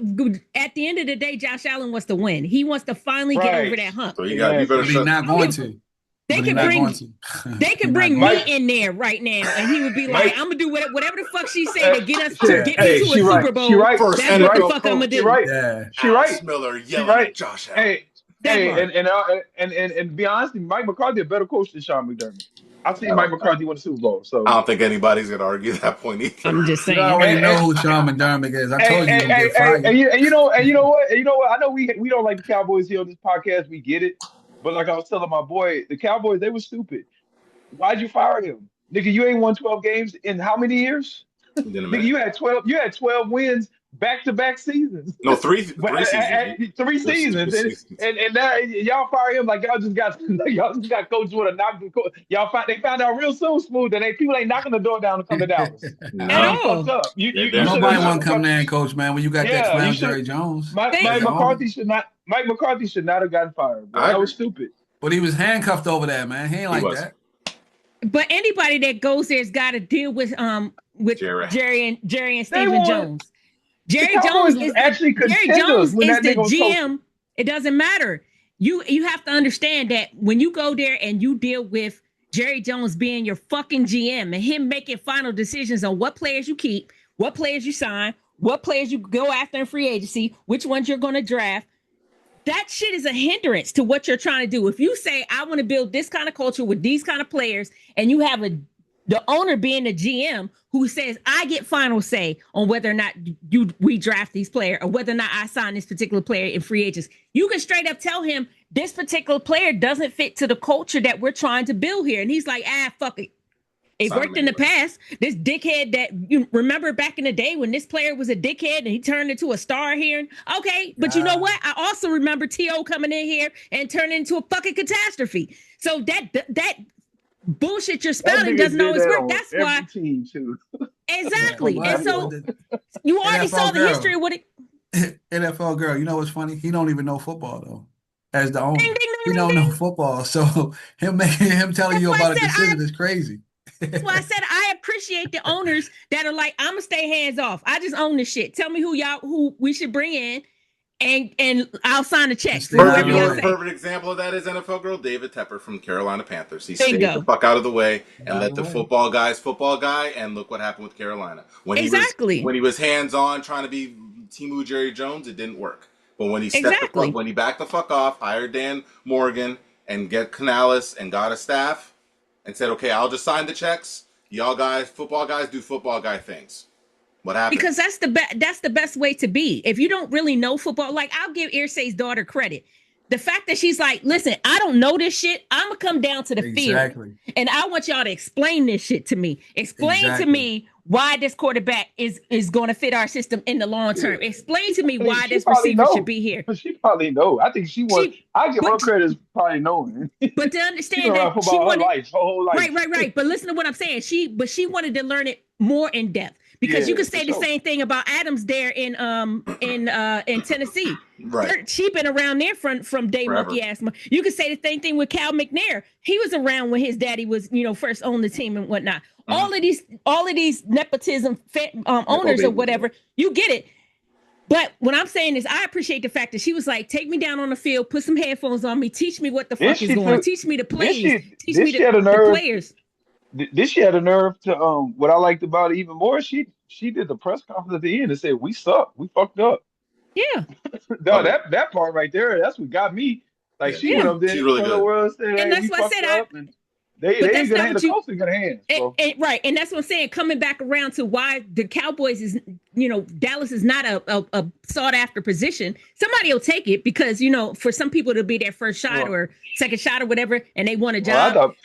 At the end of the day, Josh Allen wants to win. He wants to finally get over right? that hump. So you better But he's Exactly. shut. not going to. They But he's could not going bring to. they He's could not bring going me Mike, to. in there right now, and he would be like, Mike, "I'm gonna do whatever the fuck she say to get us to shit. Yeah, get me Hey, to a she right. Super She Bowl. right. First That's She what the right. NFL fuck I'm gonna coach, She do." right. yeah. She Alice right. Miller She yelling at right. Josh Allen. Hey, That part. and to be honest, Mike McCarthy a better coach than Sean McDermott. I've I seen Mike don't. McCarthy win the Super Bowl. I So don't think anybody's gonna argue that point either. I'm just You saying. already and, know who Sean McDermott is. I Hey, told you hey, he's gonna hey, get hey, fired. you know what? I know we don't like the Cowboys here on this podcast. We get it, but like I was telling my boy, the Cowboys they were stupid. Why'd you fire him, nigga? You ain't won 12 games in how many years? In a Nigga, minute. you had 12 wins back to back seasons, No, but three seasons. 3 seasons, Three seasons. and now y'all fire him like y'all just got coach with a knock. They found out real soon, smooth that people ain't knocking the door down to come to Dallas. At And you No, fucked all. up. they're You damn should sure Nobody have want not. to come there and coach, man. When you got that yeah, you clown should. Jerry Jones Mike as the owner. McCarthy should not. Mike McCarthy should not have gotten fired, bro. I That agree. was stupid. But he was handcuffed over there, man. He ain't He like was that. But anybody that goes there's got to deal with Jerry. Jerry and They Stephen won. Jones. The Jerry Cowboys Jones was is the actually Jerry contenders Jones when is that the nigga was coaching. GM. It doesn't matter. You have to understand that when you go there and you deal with Jerry Jones being your fucking GM and him making final decisions on what players you keep, what players you sign, what players you go after in free agency, which ones you're going to draft. That shit is a hindrance to what you're trying to do. If you say I want to build this kind of culture with these kind of players, and you have the owner being the GM who says I get final say on whether or not we draft these players or whether or not I sign this particular player in free agents, you can straight up tell him this particular player doesn't fit to the culture that we're trying to build here, and he's like, fuck it. It Sign him worked in the anyway. past. This dickhead that you remember back in the day when this player was a dickhead and he turned into a star here. Okay, but you know what? I also remember T.O. coming in here and turning into a fucking catastrophe. So that bullshit you're That spouting nigga doesn't did always that work. on That's why every team too. But exactly. And what? so The you already saw NFL the history girl, of what it. NFL girl. You know what's funny? He don't even know football though. As the Ding owner, ding he ding ding don't know ding. football. So him telling That's you why I about a said I decision is crazy. That's why I said I appreciate the owners that are like, I'm gonna stay hands off. I just own this shit. Tell me who we should bring in, and I'll sign the And checks for stay out of whoever the y'all way. say. Perfect example of that is NFL girl David Tepper from Carolina Panthers. He stayed the Bingo. fuck out of the way and Out of let the the way. football guys football guy. And look what happened with Carolina Exactly. when he was hands on trying to be Timu Jerry Jones. It didn't work. But when he Exactly. when he backed the fuck off, hired Dan Morgan and get Canales and got a staff and said, okay, I'll just sign the checks. Y'all guys, football guys, do football guy things. What happened? Because that's the best way to be. If you don't really know football, like I'll give Irsay's daughter credit. the fact that she's like, listen, I don't know this shit. I'm gonna come down to the field, and I want y'all to explain this shit to me. Explain to me why this quarterback is going to fit our system in the long term. Explain to me why She this probably receiver should know. be here. She probably know. I think she was. She, I give her but credit as probably knowing. but to She been understand around that she football her wanted, life, her whole life. right. But listen to what I'm saying. She wanted to learn it more in depth, because you Yeah, could for say the sure. same thing about Adams there in Tennessee. Right. She been around there from day Forever. one. You ask me. You could say the same thing with Cal McNair. He was around when his daddy was, first owned the team and whatnot. Mm-hmm. All of these nepotism owners or whatever, you get it. But what I'm saying is, I appreciate the fact that she was like, take me down on the field, put some headphones on me, teach me what the Then fuck is she going on, took. teach me the Then plays, she. teach Then me she had a the nerve. players. This she had a nerve to what I liked about it even more. She did the press conference at the end and said, "We suck. We fucked up." Yeah, No, Okay. that part right there, that's what got me. Like Yeah. she went yeah. up there She's in really front of the good. world and said, And "Hey, that's we what I fucked said. up," and they But in that's good not hands. what The you. Colts in good hands, bro. Right, and that's what I'm saying. Coming back around to why the Cowboys is, Dallas is not a sought after position. Somebody will take it because for some people it'll be their first shot Well, or second shot or whatever, and they want a well, I job. thought,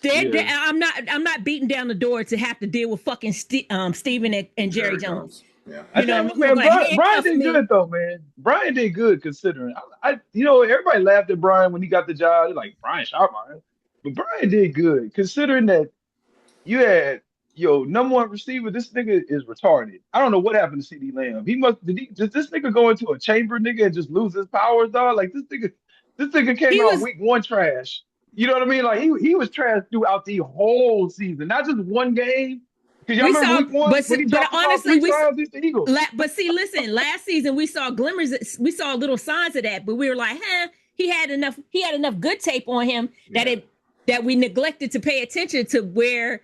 yeah. I'm not beating down the door to have to deal with fucking Steven and Jerry Jones. Yeah. I tell you what, You're not man, gonna Brian handcuff did me. good though, man. Brian did good considering. Everybody laughed at Brian when he got the job. They're like Brian Schottenheimer, but Brian did good considering that you had number one receiver. This nigga is retarded. I don't know what happened to CD Lamb. Did this nigga go into a chamber, nigga, and just lose his powers, dog? Like this nigga came He out was week one trash. You know what I mean? Like he was trash throughout the whole season, not just one game. Because y'all we remember saw, week one when he but dropped the ball honestly, three times against the Eagles. but see, listen, last season we saw glimmers, we saw little signs of that, but we were like, he had enough good tape on him that we neglected to pay attention to where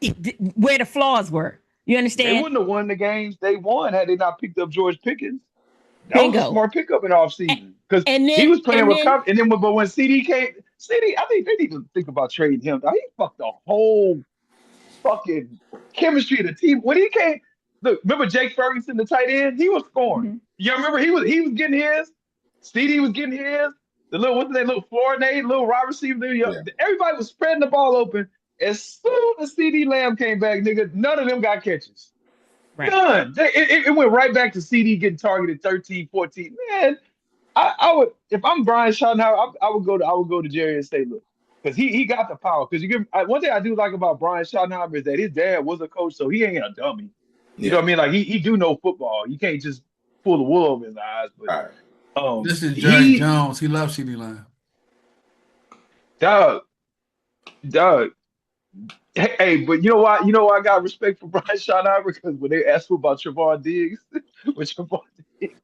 the flaws were. You They understand? wouldn't have won the games they won had they not picked up George Pickens. That was a Bingo. smart pickup in off season because And he then was playing with confidence. And then, but when CD came, I think they need to think about trading him. He fucked the whole fucking chemistry of the team. When he came, look, remember Jake Ferguson, the tight end? He was scoring. You remember he was getting his. CD was getting his. The little what's that little Florida, little wide receiver. Everybody was spreading the ball open. As soon as CD Lamb came back, nigga, none of them got catches. right. None. It went right back to CD getting targeted 13, 14. Man, I would if I'm Brian Schottenhauer, I would go to Jerry and say, look, because he got the power. Because one thing I do like about Brian Schottenhauer is that his dad was a coach, so he ain't a dummy. You know Yeah. what I mean? Like he do know football. You can't just pull the wool over his eyes. But All right. This is Jerry he Jones. He loves CD Lamb. Doug, Doug. Hey, but you know why? You know why I got respect for Brian Schottenhauer? Because when they asked him about Trevon Diggs, with Trevon Diggs,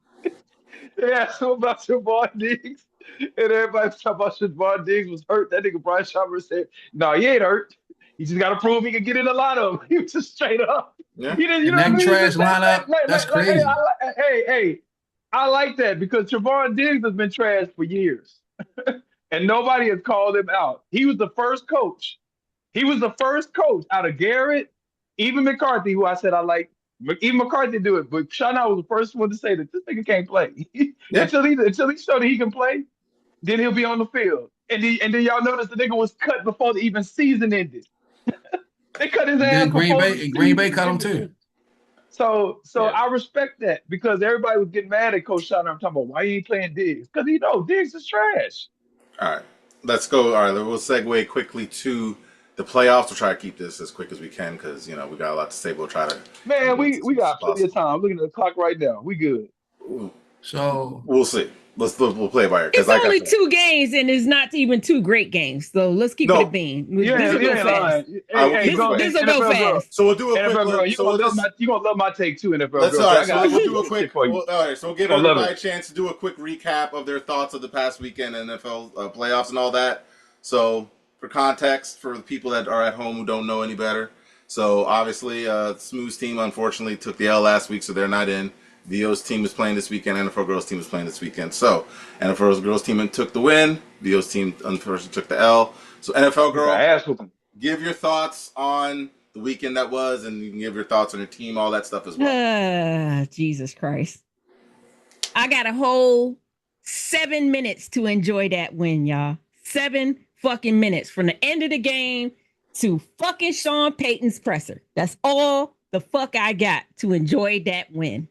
they asked him about Trevon Diggs, and everybody was talking about Trevon Diggs was hurt. That nigga Brian Schottenhauer said, "No, he ain't hurt. He just got to prove he can get in a lot of them." He was just straight up. Yeah. He didn't, you And know what I that mean? trash lineup, that's Hey, crazy. hey, I like that because Trevon Diggs has been trash for years, and nobody has called him out. He was the first coach. He was the first coach out of Garrett, even McCarthy, who I said I like. Even McCarthy do it, but Shana was the first one to say that this nigga can't play Yeah. until he showed that he can play. Then he'll be on the field, and then y'all notice the nigga was cut before the even season ended. They cut his And then ass Green before the Bay, and Green Bay season cut him too. ended. So Yeah. I respect that because everybody was getting mad at Coach Shana. I'm talking about why he ain't playing Diggs because Diggs is trash. All right. Let's go. All right. We'll segue quickly to the playoffs. We'll try to keep this as quick as we can because we got a lot to say. We'll try to Man, make we it as got plenty of possible. time. I'm looking at the clock right now. We good. So We'll see. We'll play it by ear because It's like I only said, 2 games, and it's not even 2 great games. So let's keep it a no. bean. You This will ain't, you go ain't fast. lying. I Hey, will hey, keep it go quick. This will go NFL girl. fast. So we'll do a quick NFL girl, look. you So gonna we'll love just my take too, NFL let's girl. all 'Cause right. I So got we'll do a shit quick. for you. All right. So we'll give You gonna love everybody a it. chance to do a quick recap of their thoughts of the past weekend NFL playoffs and all that. So for context, for the people that are at home who don't know any better, so obviously, Smooth's team unfortunately took the L last week, so they're not in. VO's team is playing this weekend. NFL girls team is playing this weekend. So NFL girls team took the win. VO's team unfortunately took the L. So NFL You got girl, ass whooping. give your thoughts on the weekend that was, and you can give your thoughts on your team, all that stuff as well. Jesus Christ. I got a whole 7 minutes to enjoy that win, y'all. 7 fucking minutes from the end of the game to fucking Sean Payton's presser. That's all the fuck I got to enjoy that win.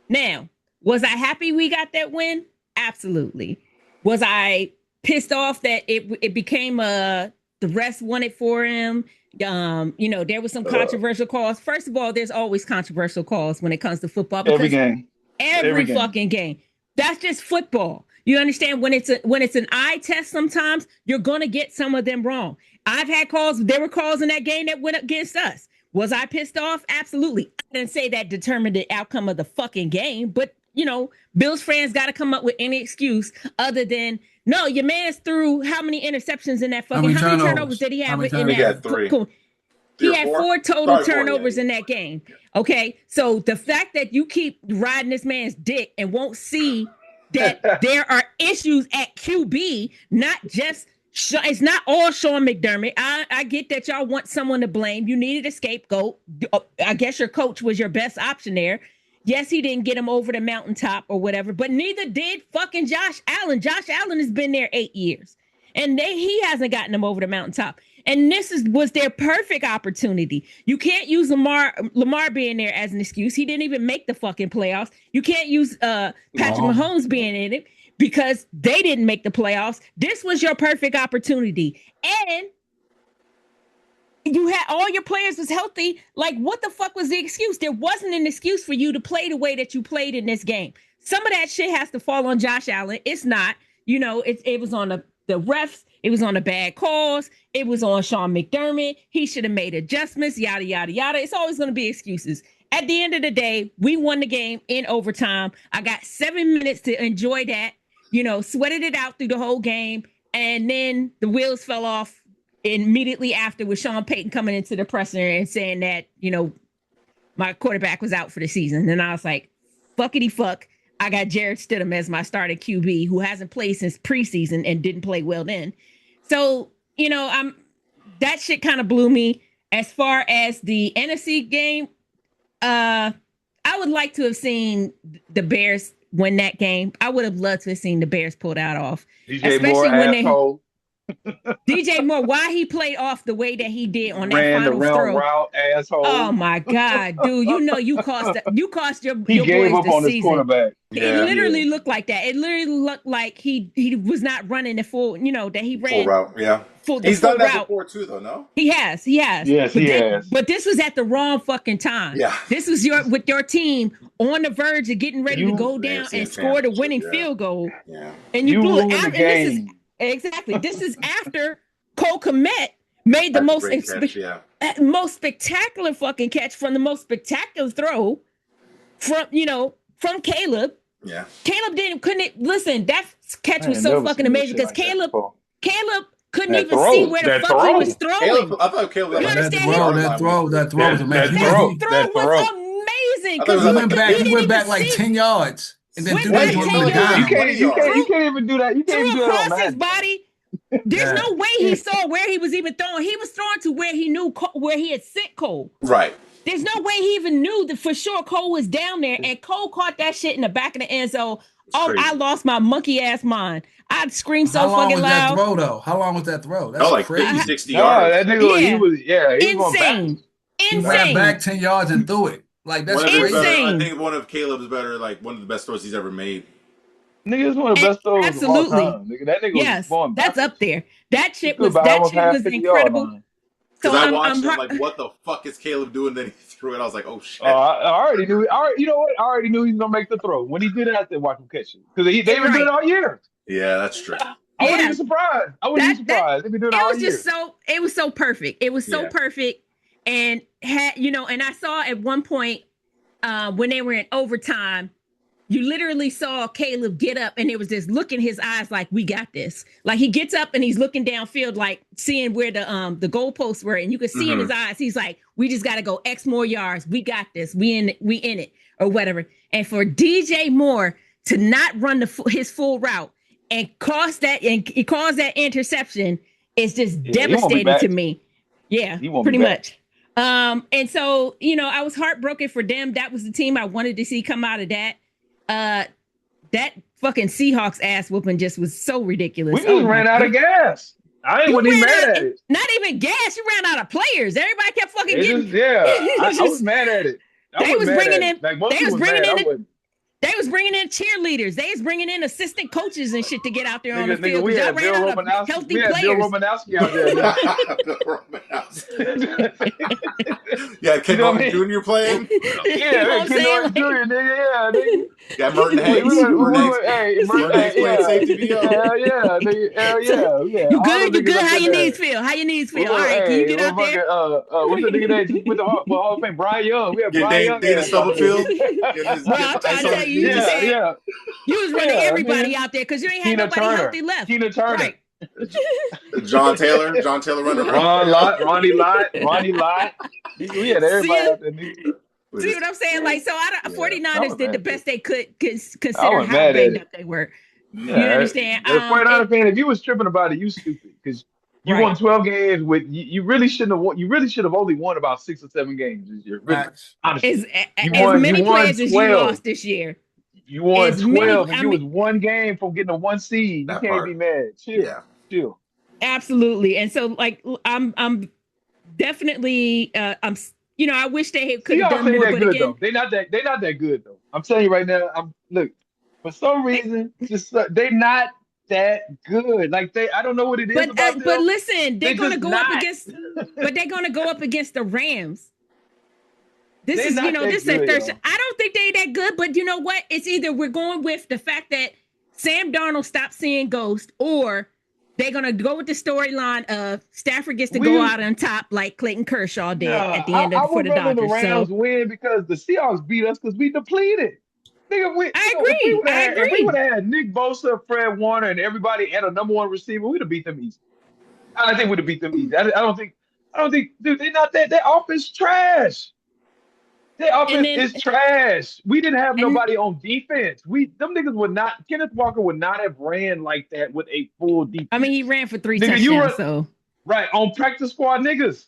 Now, was I happy we got that win? Absolutely. Was I pissed off that it became the refs won it for him? There was some controversial calls. First of all, there's always controversial calls when it comes to football because Every game. every fucking game. That's just football. You understand? When it's an eye test, sometimes you're gonna get some of them wrong. I've had calls. There were calls in that game that went against us. Was I pissed off? Absolutely. I didn't say that determined the outcome of the fucking game, but Bills fans got to come up with any excuse other than no. Your man's threw how many interceptions in that fucking? How many turnovers did he have in that? He had 3. Cool. He had 4 total turnovers in that game. Okay, so the fact that you keep riding this man's dick and won't see that there are issues at QB, not just it's not all Sean McDermott. I get that y'all want someone to blame. You needed a scapegoat. I guess your coach was your best option there. Yes, he didn't get him over the mountaintop or whatever, but neither did fucking Josh Allen. Josh Allen has been there 8 years, and he hasn't gotten him over the mountaintop. And this was their perfect opportunity. You can't use Lamar being there as an excuse. He didn't even make the fucking playoffs. You can't use Patrick Mahomes being in it because they didn't make the playoffs. This was your perfect opportunity. And you had all your players was healthy. Like, what the fuck was the excuse? There wasn't an excuse for you to play the way that you played in this game. Some of that shit has to fall on Josh Allen. It's not. It was on the refs. It was on the bad calls. It was on Sean McDermott. He should have made adjustments, yada, yada, yada. It's always going to be excuses. At the end of the day, we won the game in overtime. I got 7 minutes to enjoy that, sweated it out through the whole game. And then the wheels fell off immediately after with Sean Payton coming into the presser and saying that, my quarterback was out for the season. And I was like, fuckity fuck. I got Jared Stidham as my starting QB who hasn't played since preseason and didn't play well then. So, that shit kind of blew me. As far as the NFC game, I would like to have seen the Bears win that game. I would have loved to have seen the Bears pull that off. DJ Moore, asshole. DJ Moore, why he played off the way that he did on that Ran final the throw. route, asshole. Oh my God, dude! You cost your He gave boys up the on season. his quarterback. It literally looked like that. It literally looked like he was not running the full. That he ran full route. Yeah, he's done that before too, though. No, he has. Yes, he has. But this was at the wrong fucking time. Yeah, this was with your team on the verge of getting ready to go down and score the winning field goal. Yeah, and you blew it. The game. This is after Cole Kmet made the most spectacular fucking catch from the most spectacular throw from Caleb. Yeah. Caleb couldn't listen. That catch was so fucking amazing because Caleb couldn't even see where the fuck he was throwing. I thought Caleb. You understand? That throw was amazing. That throw was amazing because he went back like 10 yards. And then You can't even do that. You can't do that across his body. There's no way he saw where he was even throwing. He was throwing to where he knew where he had sent Cole. Right. There's no way he even knew that for sure Cole was down there, and Cole caught that shit in the back of the end zone. I lost my monkey ass mind. I'd scream so fucking loud. How long was that throw? That's like crazy. 50, 60 yards. That nigga, he was insane. He ran back 10 yards and threw it. Like, that's insane. I think one of Caleb's better, like one of the best throws he's ever made. Nigga, it's one of the best throws absolutely. Of all time. Nigga, that nigga was going that's up there. That shit was incredible. So I watched him like, what the fuck is Caleb doing? Then he threw it. I was like, oh shit. I already knew. You know what? I already knew he was gonna make the throw. When he did it, I said, watch him catch it because they've been doing it all year. Yeah, that's true. I wouldn't be surprised. They've been doing it all year. It was so perfect. It was so perfect, and and I saw at one point when they were in overtime. You literally saw Caleb get up and there was this look in his eyes like, we got this. Like he gets up and he's looking downfield, like seeing where the goalposts were. And you could see in his eyes, he's like, we just got to go X more yards. We got this. We in it or whatever. And for DJ Moore to not run his full route and cause that interception is just devastating to me. Yeah, pretty much. And so, I was heartbroken for them. That was the team I wanted to see come out of that. that fucking Seahawks ass whooping just was so ridiculous. We just ran out of gas. I wasn't even mad at it. Not even gas. You ran out of players. Everybody kept fucking getting. I was mad at it. They was bringing in. Like most people was mad. I wasn't. They was bringing in cheerleaders. They was bringing in assistant coaches and shit to get out there on the field. We had Bill Romanowski. We had Bill Romanowski out there. Yeah, Ken Norton Jr. playing. Yeah, Ken Norton Jr. Nigga. Yeah, nigga. Yeah, Merton Hayes. Merton Hayes playing safety VO. Hell yeah, nigga. Hell yeah. You good? You good? How your knees feel? How your knees feel? All right, can you get out there? What's the nigga that with the Hall of Fame? Brian Young. We have Brian Young. Dana Stubblefield. Bro, I'm trying to tell you. You was running everybody out there because you ain't had nobody healthy left. Tina Turner. Right. John Taylor running around. Ronnie Lott. We had everybody out there. See what I'm saying? Like, so 49ers did the best they could consider how banged up they were. You understand? As a 49er fan, if you was tripping about it, you stupid because you won 12 games with you really shouldn't have won. You really should have only won about 6 or 7 games this year. Really, honestly, as many players as you lost this year. You won 12, and you was 1 game from getting a 1 seed. You can't be mad. Chill. Absolutely. And so, like, I'm definitely, I wish they could have done more. But good, again, though. They're not that good though. I'm telling you right now. Look, for some reason, they're not that good. Like I don't know what it is about them. But listen, they're going to go up against. But they're going to go up against the Rams. This is their third. I don't think they're that good, but you know what? It's either we're going with the fact that Sam Darnold stopped seeing ghosts, or they're gonna go with the storyline of Stafford gets to go out on top like Clayton Kershaw did at the end for the Dodgers. The Rams win because the Seahawks beat us because we depleted. Nigga, I agree. If we would have had Nick Bosa, Fred Warner, and everybody at a number 1 receiver, we'd have beat them easy. I think we'd have beat them easy. I don't think, dude, they're not that. Their offense trash. Their offense is trash. We didn't have nobody on defense. Them niggas would not. Kenneth Walker would not have ran like that with a full defense. I mean, he ran for 3 touchdowns. Right on practice squad niggas.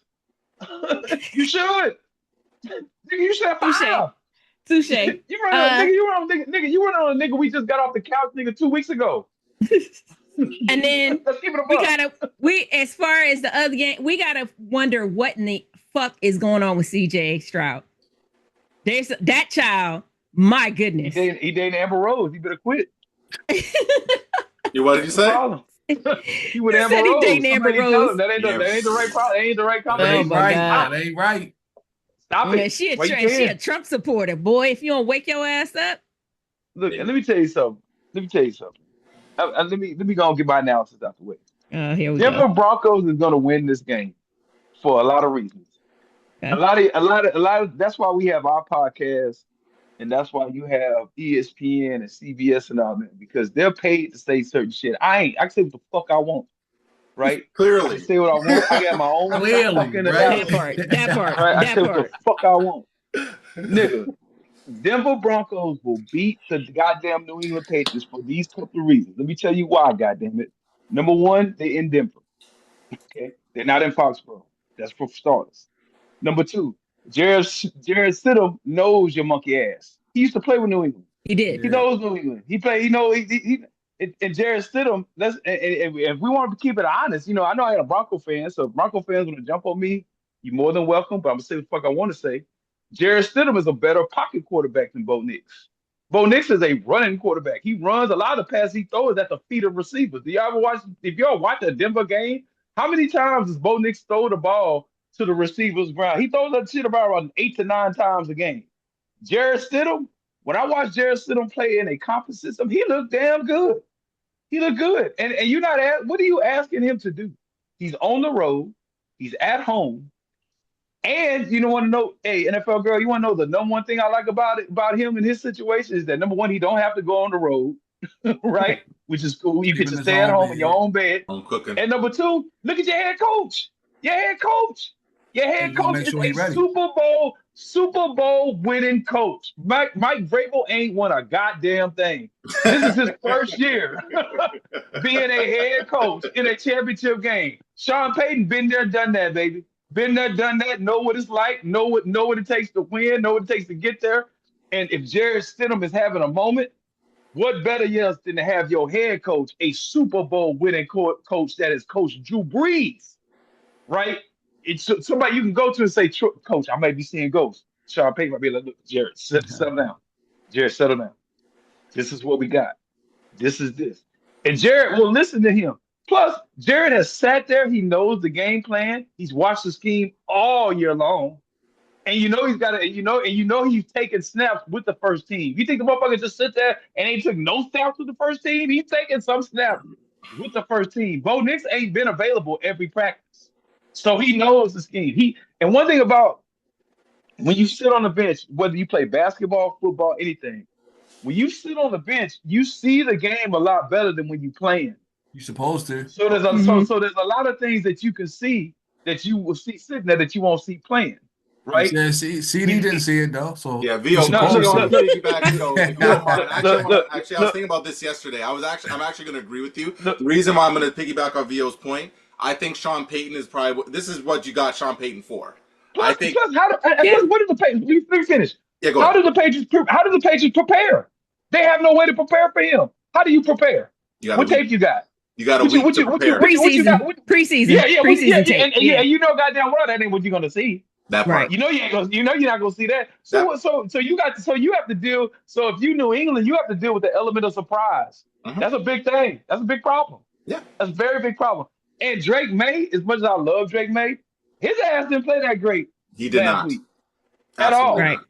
You should. You should have 5. Touche. You run on a nigga. We just got off the couch, nigga, 2 weeks ago. And then as far as the other game, we gotta wonder what in the fuck is going on with CJ Stroud. There's that child. My goodness. He dated Amber Rose. He better quit. What did you say? He would Amber Rose. Amber Rose. That ain't the right problem. That ain't the right combination. That ain't right. Stop it. She a Trump supporter, boy. If you don't wake your ass up. Look, and let me tell you something. Let me go and get my analysis out the way. Here we Denver Broncos is going to win this game for a lot of reasons. Okay. A lot of. That's why we have our podcast, and that's why you have ESPN and CBS and all that, because they're paid to say certain shit. I say what the fuck I want, right? Clearly, I say what I want. I got my own fucking that part. Right? I say what the fuck I want, nigga. Denver Broncos will beat the goddamn New England Patriots for these couple of reasons. Let me tell you why, goddamn it. Number one, they're in Denver. Okay, they're not in Foxborough. That's for starters. Number two, Jared Stidham knows your monkey ass. He used to play with New England. He did. He knows New England. He played. He and Jared Stidham. If we want to keep it honest, I know I had a Bronco fan, so if Bronco fans want to jump on me, you're more than welcome. But I'm gonna say what the fuck I want to say. Jared Stidham is a better pocket quarterback than Bo Nix. Bo Nix is a running quarterback. He runs a lot of the passes he throws at the feet of receivers. Do y'all ever watch? If y'all watch a Denver game, how many times does Bo Nix throw the ball to the receiver's ground? He throws that shit about around 8 to 9 times a game. Jared Stidham, when I watch Jared Stidham play in a conference system, he looked damn good. He looked good. And you're not what are you asking him to do? He's on the road. He's at home. And you don't want to know, hey, NFL girl, you want to know the number one thing I like about him in his situation is that number one, he don't have to go on the road, right? Which is cool. You get to stay at home in your own bed. I'm cooking. And number two, look at your head coach. Your head coach is a Super Bowl winning coach. Mike Vrabel ain't won a goddamn thing. This is his first year being a head coach in a championship game. Sean Payton been there, done that, baby. Been there, done that. Know what it's like. Know what it takes to win. Know what it takes to get there. And if Jared Stidham is having a moment, What better yes than to have your head coach, a Super Bowl winning coach that is Coach Drew Brees, right? It's somebody you can go to and say, Coach, I might be seeing ghosts. Sean Payton might be like, look, Jared, settle down. Jared, settle down. This is what we got. This is this. And Jared will listen to him. Plus, Jared has sat there. He knows the game plan. He's watched the scheme all year long. And you know he's got to, he's taking snaps with the first team. You think the motherfucker just sit there and ain't took no snaps with the first team? He's taking some snaps with the first team. Bo Nix ain't been available every practice. So he knows the scheme. And one thing about when you sit on the bench, whether you play basketball, football, anything, when you sit on the bench, you see the game a lot better than when you playing. You're supposed to. So there's a lot of things that you can see that you will see sitting there that you won't see playing, right? Yeah, CD didn't see it though. So yeah, Vio, No, look, piggyback, you know, if you don't mind. look, Actually, I was thinking about this yesterday. I'm actually going to agree with you. look, The reason why I'm going to piggyback on Vio's point, I think Sean Payton is probably this is what you got Sean Payton for. I think. Plus, what did the Patriots? Let me finish. Yeah, go How ahead. did the Patriots prepare? They have no way to prepare for him. How do you prepare? You got What a week. tape you got? You got a week to prepare. Preseason. Yeah, Preseason tape. yeah. You know, goddamn well that ain't what you're gonna see. That part. You know you ain't gonna. You know you're not gonna see that. So you have to deal. So if you New England, you have to deal with the element of surprise. Mhm. That's a big thing. That's a big problem. Yeah. That's a very big problem. And Drake May, as much as I love Drake May, his ass didn't play that great He did last not. week at all. Absolutely Right. not.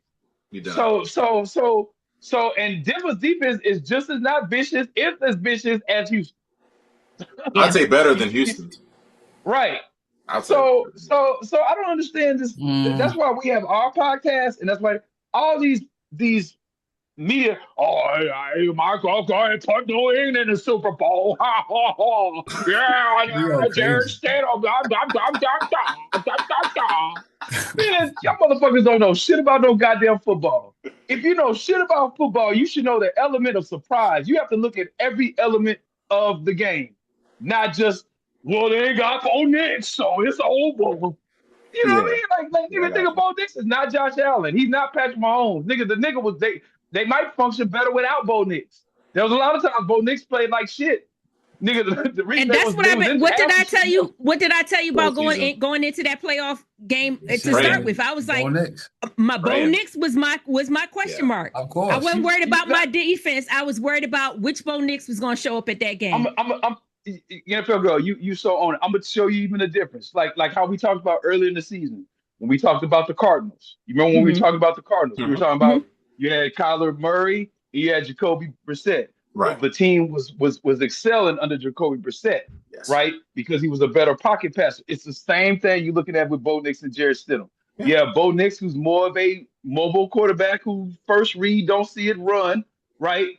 He did not. And Denver's defense is just as not vicious, if as vicious as Houston. I'd say better than Houston. Right. I'd say So I don't understand this. That's why we have our podcast, and that's why all these media. Oh, Michael, go ahead, put New England in the Super Bowl. Yeah, Jared Stidham. Man, y'all motherfuckers don't know shit about no goddamn football. If you know shit about football, you should know the element of surprise. You have to look at every element of the game, not just, well, they ain't got Bo Nix, so it's over. You know what I mean? Like nigga, think of Bo Nix is not Josh Allen. He's not Patrick Mahomes. Nigga, the nigga was they might function better without Bo Nix. There was a lot of times Bo Nix played like shit. Nigga, the reason And that's what what did I tell you? What did I tell you about going into that playoff game to start with? I was like, Bo Nix was my question mark. Of course. I wasn't worried about my defense. I was worried about which Bo Nix was going to show up at that game. I'm NFL girl, you so on it. I'm gonna show you even the difference. Like how we talked about earlier in the season when we talked about the Cardinals. You remember when we talked about the Cardinals? We were talking about you had Kyler Murray, and you had Jacoby Brissett. Right. The team was excelling under Jacoby Brissett, right? Because he was a better pocket passer. It's the same thing you're looking at with Bo Nix and Jared Stidham. Yeah, Bo Nix, who's more of a mobile quarterback who first read, don't see it run, right?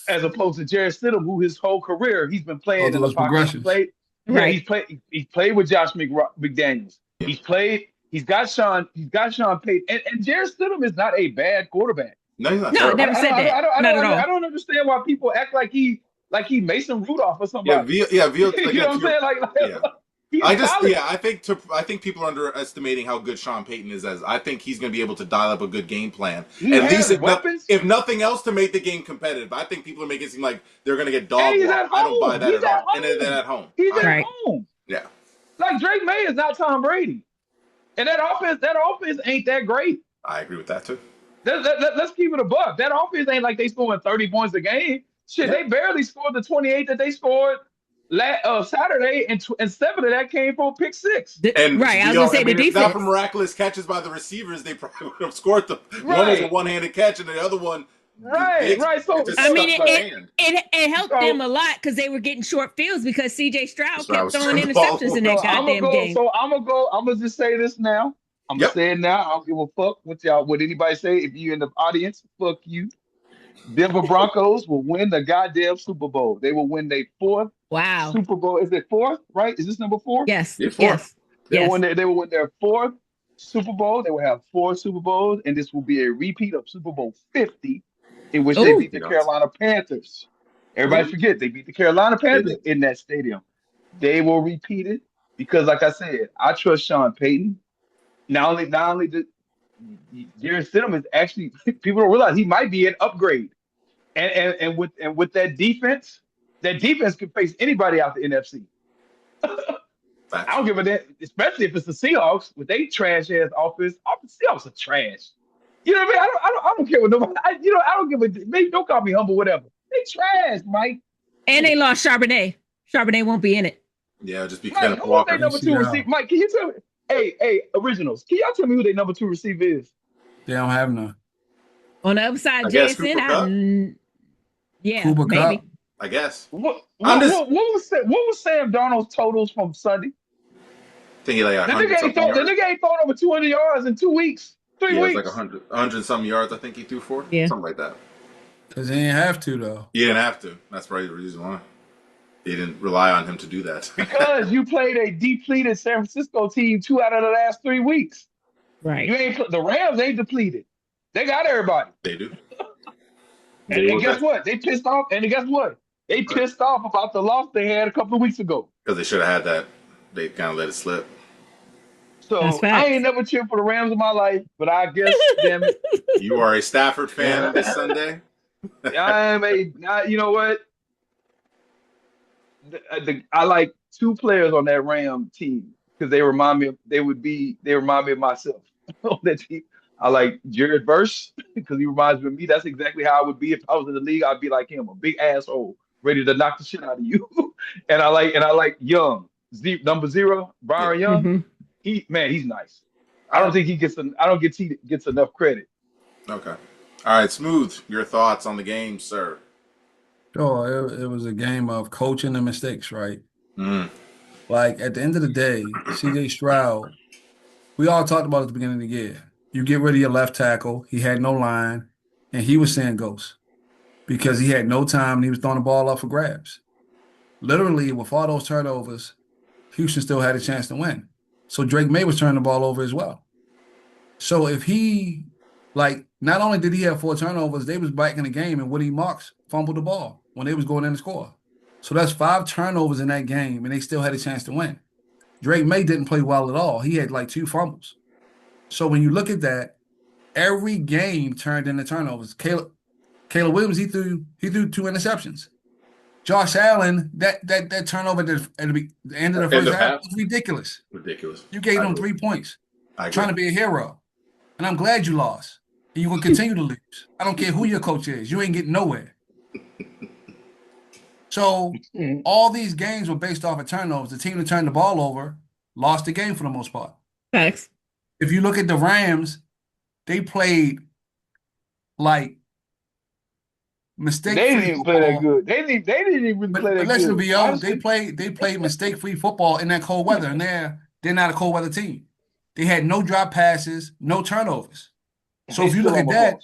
As opposed to Jared Stidham, who his whole career he's been playing in the pocket. He's played with Josh McDaniels. Yeah. He's got Sean Payton, and Jared Stidham is not a bad quarterback. No, he's not. No, I never said that. Not at all. I don't understand why people act like he Mason Rudolph or somebody. Yeah, you know what I'm saying? I think people are underestimating how good Sean Payton is. As I think he's going to be able to dial up a good game plan. At least if nothing else, to make the game competitive. I think people are making it seem like they're going to get dog walked. I don't buy that at all. And then at home, he's at home. Yeah, like Drake May is not Tom Brady, and that offense ain't that great. I agree with that too. Let's keep it a buck. That offense ain't like they scoring 30 points a game. Shit, they barely scored the 28 that they scored Saturday, and 7 of that came from pick 6. And I was gonna say the defense. Not from miraculous catches by the receivers, they probably would have scored the one was a one-handed catch, and the other one. Right. So I mean, it helped them a lot because they were getting short fields because C.J. Stroud kept throwing interceptions in that goddamn game. So I'm gonna just say this now. I'm gonna say it now. I don't give a fuck what anybody say. If you in the audience, fuck you. Denver Broncos will win the goddamn Super Bowl. They will win their 4th Super Bowl. Is it 4th? Right? Is this number 4? Yes. Yes. They will win their 4th Super Bowl. They will have 4 Super Bowls, and this will be a repeat of Super Bowl 50, in which they beat the Carolina Panthers. Everybody forget they beat the Carolina Panthers in that stadium. They will repeat it because, like I said, I trust Sean Payton. Not only the Jared Stidham is actually, people don't realize he might be an upgrade. and with that defense can face anybody out the NFC. I Facts. don't give a damn, especially if it's the Seahawks with they trash ass offense. The Seahawks are trash. You know what I mean? I don't care what nobody. I don't give a. Maybe don't call me humble, whatever. They trash, Mike. And they lost Charbonnet. Charbonnet won't be in it. Yeah, just be Mike, Kenneth who's their Walker. number two ACL. receiver? Mike, can you tell me? Hey, originals. Can y'all tell me who their number two receiver is? They don't have none. On the other side, I guess JSN, Cooper Kupp? yeah, Cooper maybe. Kupp. I guess. What I'm just was Sam Darnold's totals from Sunday? thinking like The 100 nigga something yards. ain't thrown over 200 yards in 2 weeks, 3 Yeah, it's like weeks. 100 something yards. I think he threw for. Yeah. Something like that. Because they didn't have to, though. He didn't have to. That's probably the reason why. They didn't rely on him to do that. Because you played a depleted San Francisco team 2 out of the last 3 weeks. Right. The Rams ain't depleted. They got everybody. They do. And guess what? They pissed off. And guess what? They pissed off about the loss they had a couple of weeks ago. Because they should have had that. They kind of let it slip. So That's I facts. ain't never cheered for the Rams in my life, but I guess, damn it, You are a Stafford fan this Sunday? you know what? I like 2 players on that Ram team because they remind me of myself on that team. I like Jared Verse because he reminds me of me. That's exactly how I would be if I was in the league. I'd be like him, a big asshole, ready to knock the shit out of you. and I like Young, number 0, Byron Young. Mhm. He's nice. I don't think he gets enough credit. Okay. All right, Smooth. Your thoughts on the game, sir? Sure, it was a game of coaching and mistakes, right? Mm. Like, at the end of the day, C.J. Stroud, we all talked about it at the beginning of the year. You get rid of your left tackle. He had no line, and he was saying ghost because he had no time and he was throwing the ball up for grabs. Literally, with all those turnovers, Houston still had a chance to win. So Drake May was turning the ball over as well. So if he, not only did he have 4 turnovers, they was back in the game, and Woody Marks fumbled the ball when they was going in to score. So that's 5 turnovers in that game, and they still had a chance to win. Drake May didn't play well at all. He had 2 fumbles. So when you look at that, every game turned into turnovers. Caleb Williams, he threw 2 interceptions. Josh Allen, that turnover at the end of the first half was ridiculous. Ridiculous. You gave them 3 points. I agree. Trying to be a hero. And I'm glad you lost. And you're going to continue to lose. I don't care who your coach is. You ain't getting nowhere. So all these games were based off of turnovers. The team that turned the ball over lost the game for the most part. Facts. If you look at the Rams, they played mistake-free They didn't even play that football. good. They didn't even play that But listen, good. VO, Honestly. they played mistake-free football in that cold weather, and they're not a cold weather team. They had no drop passes, no turnovers. So if you look at that,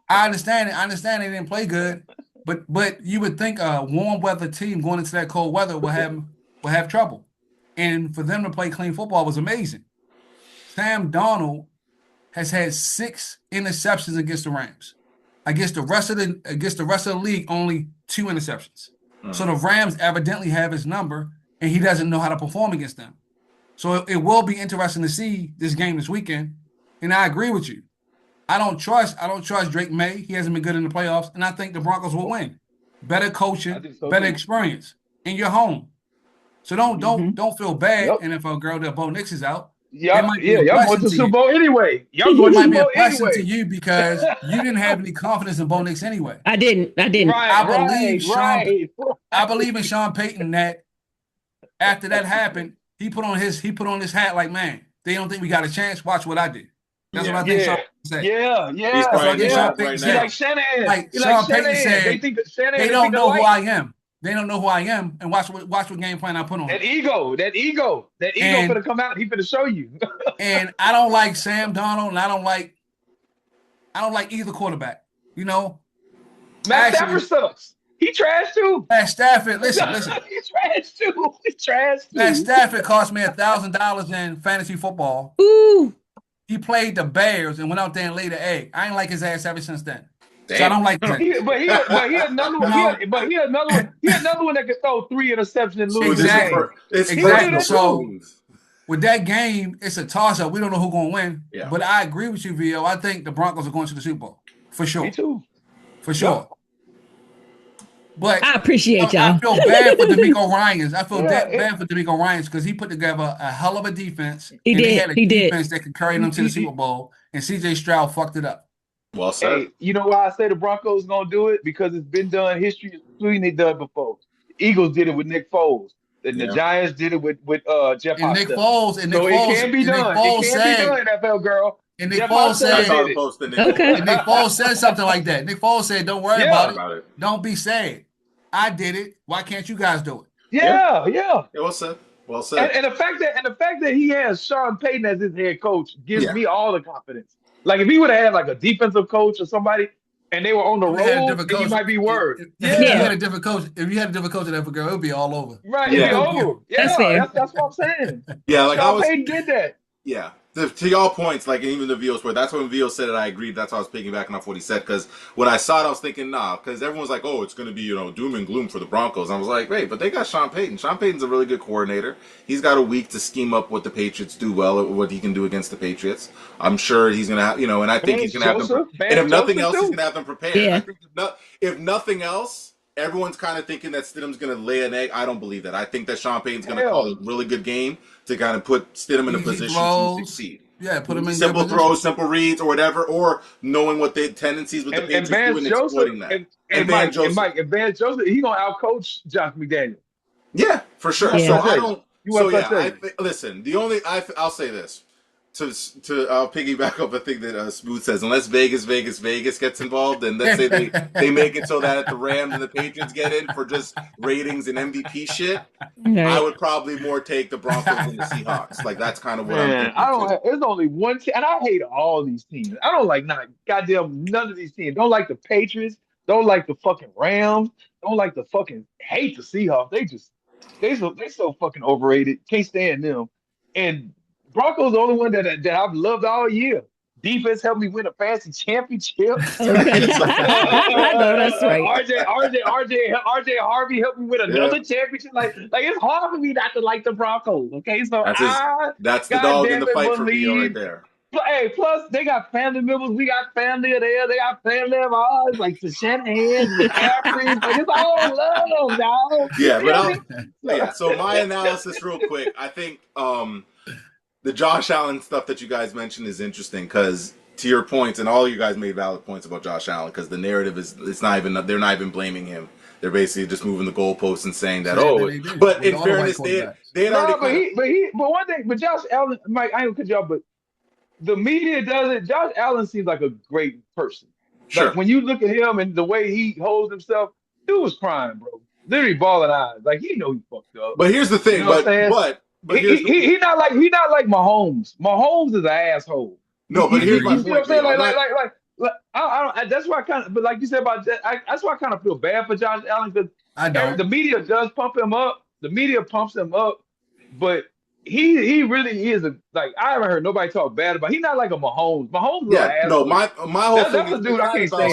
I understand it. I understand they didn't play good, but you would think a warm weather team going into that cold weather will have trouble. And for them to play clean football was amazing. Sam Darnold has had 6 interceptions against the Rams. Against the rest of the league, only 2 interceptions. So the Rams evidently have his number, and he doesn't know how to perform against them. So it will be interesting to see this game this weekend. And I agree with you. I don't trust Drake May. He hasn't been good in the playoffs, and I think the Broncos will win. Better coaching, better experience, and you're home. So don't feel bad. Yep. And if a girl that Bo Nix is out, y'all going to the Super Bowl anyway. Y'all it going to might the be Super a Bowl blessing to anyway. you because you didn't have any confidence in Bo Nix anyway. I didn't. Right. I believe in Sean Payton that after that happened, he put on his hat like, man, they don't think we got a chance. Watch what I did. That's what I think Sean Payton said. Yeah. He's probably Sean Payton right said. now. Like Shanahan. Like He Sean Payton said, they think that Shanahan. They don't know who I am. They don't know who I am, and watch what game plan I put on. That ego finna come out. He finna show you. And I don't like Sam Darnold, and I don't like either quarterback. You know, Matt Stafford sucks. He trash too. Matt Stafford, listen. He's trash too. Matt Stafford cost me $1,000 in fantasy football. Ooh. He played the Bears and went out there and laid an egg. I ain't like his ass ever since then. Damn. So I don't like that. He had another one. He had another one that could throw 3 interceptions and lose Exactly. the game. It's Exactly. first So moves. with that game, it's a toss-up. We don't know who's going to win. Yeah. But I agree with you, Vio. I think the Broncos are going to the Super Bowl. For sure. Me too. for sure. But I appreciate I y'all. feel bad for D'Amico Ryans. I feel Yeah, bad for D'Amico Ryans because he put together a hell of a defense, He and they did. had a He did. defense that could carry them to the Super Bowl, and C.J. Stroud fucked it up. Well said. hey, you know why I say the Broncos gonna do it? Because it's been done. History is proving they done before. The Eagles did it with Nick Foles, and the Yeah. Giants did it with Jeff And Nick Hostetler. Foles, and Nick So it Foles, can be and Nick done. It Foles can be said, done, NFL girl. and Nick Jeff Foles I Hostetler said, saw did the it. post in Nick Okay. and Nick Foles said something like that. Nick Foles said, "Don't worry Yeah, about it. about it. Don't be sad. I did it. Why can't you guys do it?" Yeah. yeah, yeah. Yeah. Well said. Well said. And the fact that he has Sean Payton as his head coach gives Yeah. me all the confidence. Like if he would have had like a defensive coach or somebody, and they were on the If we had a road, different then you coach, might be worried. if you Yeah. had Yeah, a different coach, if you had a different coach in that girl, it would be all over. right. It'd be Yeah. over. That's Yeah, fair. that's what I'm saying. Yeah. Like I Sean was. Payton did that. Yeah. To y'all points, like even the Vio's word, that's when Vio said it. I agreed. That's why I was piggybacking off what he said. Because when I saw it, I was thinking, nah. Because everyone's like, oh, it's going to be doom and gloom for the Broncos. I was like, wait, but they got Sean Payton. Sean Payton's a really good coordinator. He's got a week to scheme up what the Patriots do well, what he can do against the Patriots. I'm sure he's going to have, and I think he's going to have them. And if nothing else, he's going to have them prepared. Yeah. I think if nothing else. Everyone's kind of thinking that Stidham's going to lay an egg. I don't believe that. I think that Sean Payton's going to call a really good game to kind of put Stidham in a Easy position throws. to succeed. Yeah, put them in Simple good throws, position. simple reads, or whatever, or knowing what the tendencies with the And Patriots do Vance and Joseph exploiting that. and Van Mike Joseph. and Vance Joseph, he gonna outcoach Josh McDaniel. Yeah, for sure. You Yeah. So want I to don't. You So want yeah, to listen. The only I'll say this I'll piggyback up a thing that Smooth says. Unless Vegas gets involved, and let's say they make it so that the Rams and the Patriots get in for just ratings and MVP shit, I would probably more take the Broncos and the Seahawks. Like that's kind of what I'm Man, thinking. I don't. There's only one team, and I hate all these teams. I don't like goddamn none of these teams. Don't like the Patriots. Don't like the fucking Rams. Don't like the fucking hate the Seahawks. They so fucking overrated. Can't stand them. And Broncos the only one that I've loved all year. Defense helped me win a fantasy championship. Okay. I know that's right. RJ Harvey helped me win another championship. Like it's hard for me not to like the Broncos. Okay, so That's the God dog in damn the it, fight for Vio right believe. there. Hey, plus they got family members. We got family there. They got family of ours, like the Shanahan's, McCaffrey's. Like it's all love, dog. Yeah, but So my analysis, real quick. I think the Josh Allen stuff that you guys mentioned is interesting because to your points, and all you guys made valid points about Josh Allen because the narrative is they're not even blaming him. They're basically just moving the goalposts and saying that but in fairness, they had already. But one thing, but Josh Allen, Mike, I ain't gonna cut you off, but the media does it. Josh Allen seems like a great person. Sure. Like when you look at him and the way he holds himself, dude was crying, bro. Literally bawling eyes. Like he know he fucked up. But here's the thing, you know what I'm saying? But he not like Mahomes. Mahomes is an asshole. No, but here's my you see what point. I'm saying? Like I don't. That's why I kind of. But like you said about that, that's why I kind of feel bad for Josh Allen because the media does pump him up. The media pumps him up, but he really is like I haven't heard nobody talk bad about. He's not like a Mahomes. Mahomes is an asshole. No, my whole thing that's is a dude I can't stand.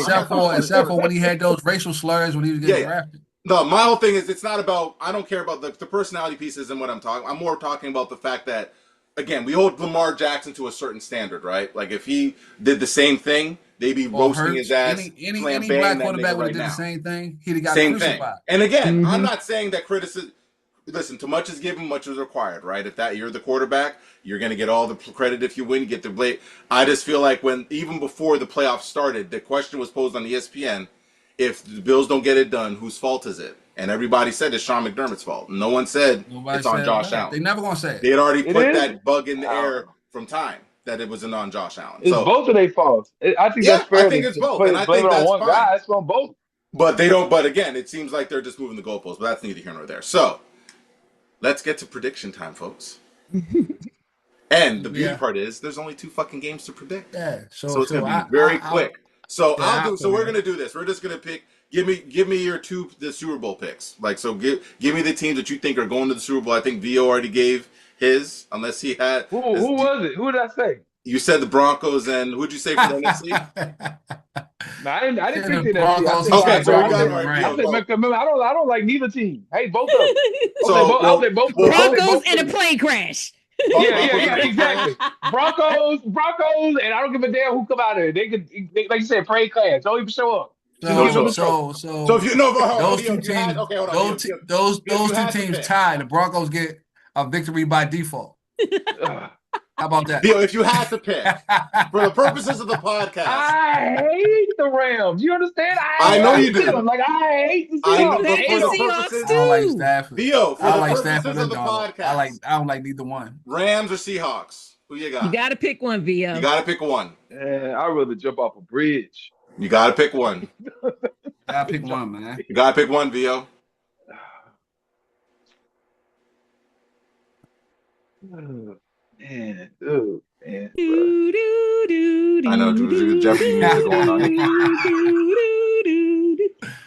Except for when he had those racial slurs when he was getting drafted. No, my whole thing is it's not about. I don't care about the personality pieces and what I'm talking. I'm more talking about the fact that again we hold Lamar Jackson to a certain standard, right? Like if he did the same thing, they'd be roasting his ass. Any black quarterback would have did the same thing. He'd have got crucified. Thing. And again, I'm not saying that criticism. Listen, too much is given, much is required, right? If you're the quarterback, you're going to get all the credit if you win, you get the blame. I just feel like even before the playoffs started, the question was posed on ESPN, if the Bills don't get it done, whose fault is it? And everybody said it's Sean McDermott's fault. No one said it's on Josh Allen. They never going to say it. They had already put that bug in the air from time that it was on Josh Allen. It's both of their faults. I think that's fair. I think it's both. And I think that's fine. Guy, it's on both. But they don't. But again, it seems like they're just moving the goalposts. But that's neither here nor there. So let's get to prediction time, folks. And the beauty part is there's only 2 fucking games to predict. Yeah. So it's gonna be very quick. So we're gonna do this. We're just gonna pick. Give me your the Super Bowl picks. Like so, give me the teams that you think are going to the Super Bowl. I think Vio already gave his, unless he had. Who was it? Who did I say? You said the Broncos, and who'd you say for the NFC? No, I didn't pick the NFC. Okay, so we got right. I don't like neither team. Hey, both of them. I'll say both. Broncos and a plane crash. Yeah, exactly. Broncos, and I don't give a damn who come out of it. They could, like you said, pray class. Don't even show up. So if you know, those Theo, two if you had, teams, okay, hold on. those you two had to teams pick. tied. The Broncos get a victory by default. How about that? Theo, if you had to pick, for the purposes of the podcast, I hate the Rams. You understand? I know you hate do. them. Like I hate the I Seahawks. know, I but Hate for hate the the them. purposes, Seahawks I don't like too. Stafford. Theo, for I the don't like purposes Stafford of or the Donald. podcast, I don't like neither one. Rams or Seahawks? Who you got? You got to pick one, You Vio. got to pick one. I'd rather jump off a bridge. You got to pick one. Gotta pick one, man. You got to pick one, Vio. Man, bro. I know, Jeopardy music going on.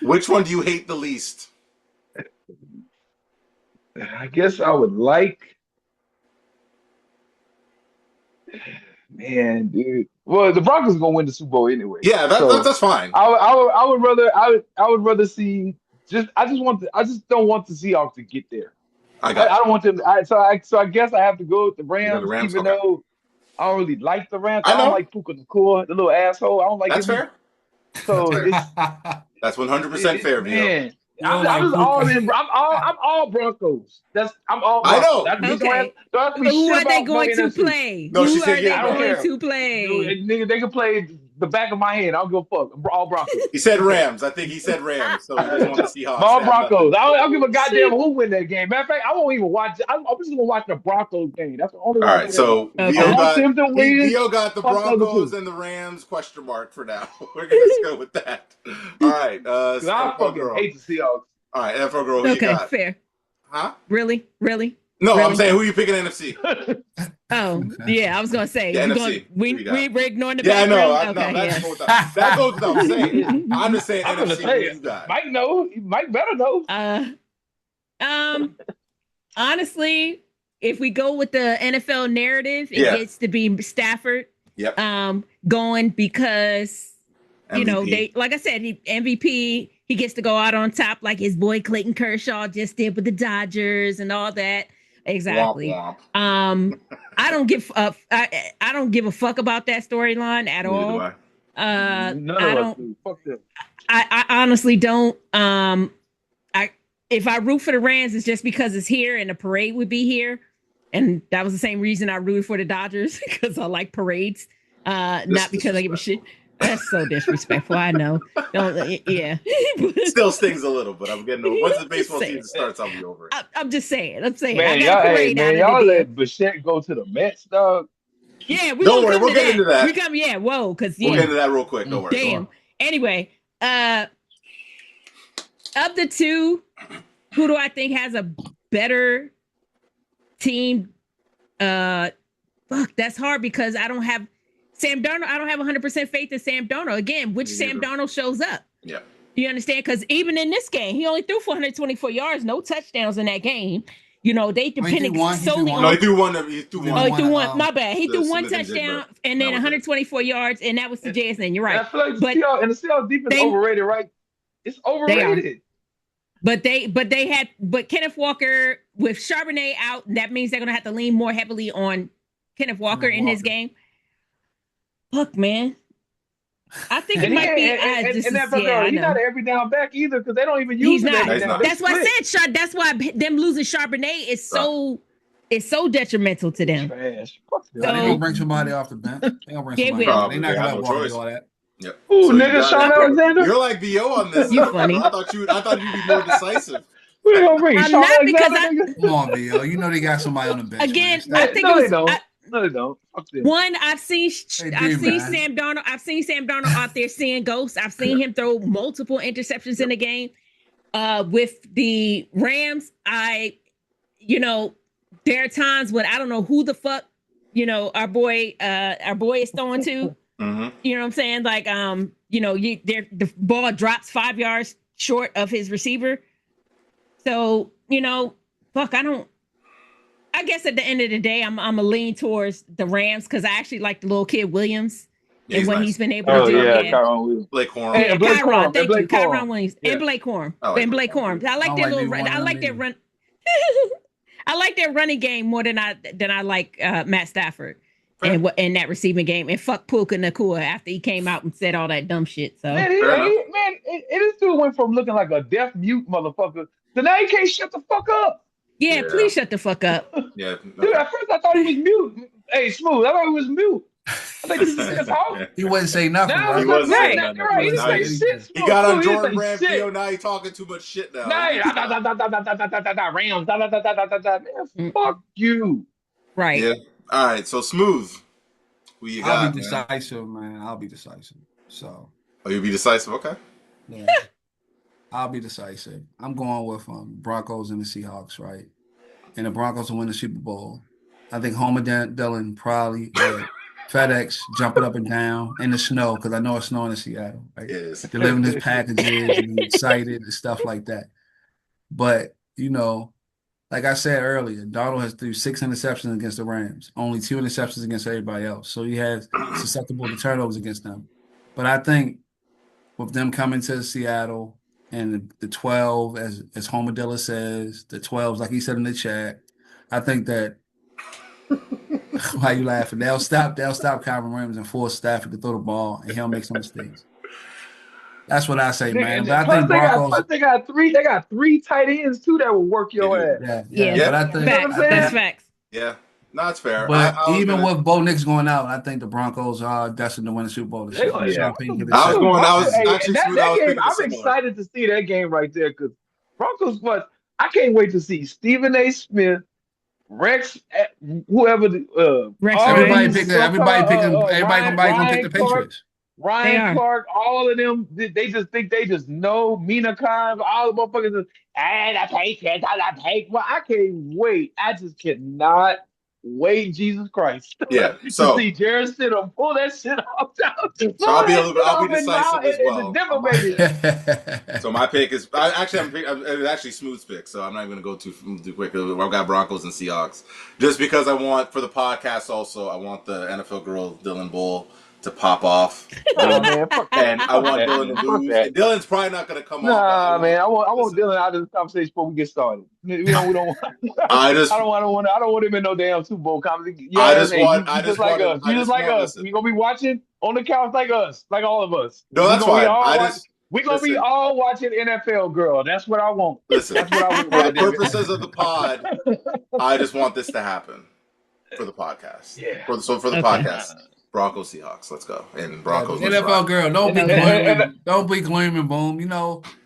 Which one do you hate the least? I guess I would like, man, dude. Well, the Broncos are gonna win the Super Bowl anyway, Yeah, so that's fine. I would rather see. I just don't want the Seahawks to get there. I I got you. don't want them. So I guess I have to go with the You got the Rams, Rams? even Okay. though I don't really like the Rams. I I don't know. like Puka Nacua, the little asshole. I don't like That's him. fair. So That's 100% fair, Vio. man. You don't I'm like just all Puka. in. I'm all Broncos. I'm all I Broncos. know. I don't Okay. have to be So who shit are they about no going to NFC. play? No, she Who said are yeah, they I don't going care. to play? Dude, nigga, they can play the back of my head. I don't give a fuck. All Broncos. He said Rams. I think he said Rams, so he doesn't want the Seahawks. All to have nothing. Broncos. I don't give a goddamn who win that game. Matter of fact, I won't even watch it. I'm just gonna watch the Broncos game. That's the only All one I right, care so about. Okay. I Vio want got them to win. Vio got the Fuck the other Broncos two. and the Rams question mark for now. We're gonna just go with that. All right, 'Cause I NFL fucking girl. hate the Seahawks. All right, NFL girl. Who you Okay, got? fair. Huh? Really? No, I'm Really? saying who you picking NFC? Oh, yeah, I was gonna say Yeah, we're NFC. Who you got? we're ignoring the Yeah, I know. background. No, Okay, that's yeah. goes without, that goes without saying. I'm just saying I'm gonna NFC. say Who it. you got? Mike know. Mike better know. Honestly, if we go with the NFL narrative, it Yeah. gets to be Stafford. Yep. Going because you know MVP. they, like I said, he MVP. He gets to go out on top like his boy Clayton Kershaw just did with the Dodgers and all that. Exactly. Womp womp. I don't give I don't give a fuck about that storyline at Neither all. do I. None of I us don't. do. Fuck them. I honestly don't. If I root for the Rams, it's just because it's here and the parade would be here, and that was the same reason I rooted for the Dodgers because I like parades, not because I give a shit. That's so disrespectful. I know. Don't. Yeah. Still stings a little, but I'm getting over. Once the Just baseball saying. season starts, I'll be over it. I'm just saying. I'm saying. Man, I got y'all, a hey, parade man, out y'all of the deal. let Bichette go to the Mets, dog. Yeah, Don't worry, we'll get into that. We come. Yeah. Whoa. Because We'll yeah. get into that real quick. Don't worry. Damn. Anyway, of the two, who do I think has a better team? Fuck, that's hard because I don't have Sam Darnold. I don't have 100% faith in Sam Darnold. Again, which Me Sam neither. Darnold shows up. Yeah. You understand? Because even in this game, he only threw 424 yards, no touchdowns in that game. You know, they depended solely No, on. he threw one. He threw Oh, one. he threw one. My bad. He the threw one Smith and touchdown Jigba. and then That was it. 124 yards, and that was the JSN. You're And right. I feel like But the Seahawks defense they- overrated, right? It's overrated. But Kenneth Walker with Charbonnet out, that means they're gonna have to lean more heavily on Kenneth Walker in this game. Look, man, I think it might be. He's not an every down back either because they don't even use He's him not. every down. That's why I said that's why them losing Charbonnet is so detrimental to them. Trash. Fuck them. They gonna bring somebody off the bench. They gonna bring They somebody. will. Off. They not They gonna have let no Walker choice. do all that. Yep. Ooh, So you nigga, got Sean it. Alexander. You're like VO on this. You funny. I thought you'd be more decisive. Who they gonna bring? I'm Sean not because Alexander, nigga? Come on, Vio. You know they got somebody on the bench. Again, man. I think No, it they was don't. No, they don't. Fuck them. one. I've seen man. Sam Darnold. I've seen Sam Darnold out there seeing ghosts. I've seen him throw multiple interceptions in the game. With the Rams, there are times when I don't know who the fuck, our boy is throwing to. Mm-hmm. You know what I'm saying? Like, the ball drops 5 yards short of his receiver. So, fuck, I guess at the end of the day, I'm a lean towards the Rams because I actually like the little kid Williams Yeah, and what nice. he's been able to do. Kyron Williams. Blake Corum. Hey, and Blake Kyron, Corum, thank and you, Blake Corum. Kyron Williams Yeah. and Blake Corum. I like And Blake Blake Corum. I like I their don't little. like neither I one like of their them run. I like their running game more than I like Matt Stafford. in that receiving game, and fuck Puka Nakua after he came out and said all that dumb shit. So Man, Fair enough. this dude went from looking like a deaf mute motherfucker to now he can't shut the fuck up. yeah, Yeah. please shut the fuck up. Yeah. Dude, at first I thought he was mute. Hey, Smooth, I thought he was mute. I think this is his house. He wouldn't say nothing, Now right? he's wasn't like, saying right, nothing. right. He Now didn't he- say shit. He got on Smooth, Jordan he Brand didn't say video. shit. Now he talking too much shit now. Nah, Rams. Man, Mm. fuck you. Right. Yeah. All right. So Smooth, who you got? I'll be man? decisive, man. I'll be decisive. So, Oh, you'll be decisive. Okay. yeah, I'll be decisive. I'm going with Broncos and the Seahawks, right? And the Broncos will win the Super Bowl. I think Homer Dillon probably FedEx jumping up and down in the snow because I know it's snowing in Seattle, right? Yes. Delivering his packages and he's excited and stuff like that. But, like I said earlier, Donald has threw 6 interceptions against the Rams, only 2 interceptions against everybody else. So he has susceptible to turnovers against them. But I think with them coming to Seattle and the 12, as Homer Dilla says, the 12s, like he said in the chat, I think that why you laughing? They'll stop Calvin Williams and force Stafford to throw the ball and he'll make some mistakes. That's what I say, man. But I think Broncos. They got three tight ends too that will work your They ass. Yeah. But I think You know what I'm saying? That's facts. Yeah. No, it's fair. But I was even gonna- with Bo Nix going out, I think the Broncos are destined to win the Super Bowl this They year. gonna- Sean Payton get his I was shot. going- I was Hey, actually that Smooth, I was game. thinking I'm similar. excited to see that game right there because Broncos. What I can't wait to see Stephen A. Smith, Rex, whoever. Rex all Everybody these picking. Everybody gonna pick the Clark, Patriots. Ryan Clark, all of them. They just think they just know Mina Kimes. All the motherfuckers. The Patriots. The Patriots. Well, I can't wait. I just cannot wait. Jesus Christ. Yeah. To So see Jared Stidham pull that shit off. I'll be decisive as well. Denver, baby. So my pick is it's actually Smooth's pick, so I'm not even going to go too quick. I've got Broncos and Seahawks, just because I want for the podcast. Also, I want the NFL girl Dylan Bull to pop off, Nah, man, fuck and I want that, Dylan man. to Fuck lose. that. And Dylan's probably not going to come off. Nah, man, I want listen. Dylan out of this conversation before we get started. We don't want. I don't want him in no damn Super Bowl conversation. I just You want just like us. You just like us. listen. You gonna be watching on the couch like us, like all of us. No, that's fine. We're gonna be all watching NFL, girl. That's what I want. Listen, That's what I want. for the purposes of the pod, I just want this to happen for the podcast. Yeah. For the podcast, Broncos Seahawks. Let's go. And Broncos. NFL girl, don't be gloomy. Don't be gloomy, boom.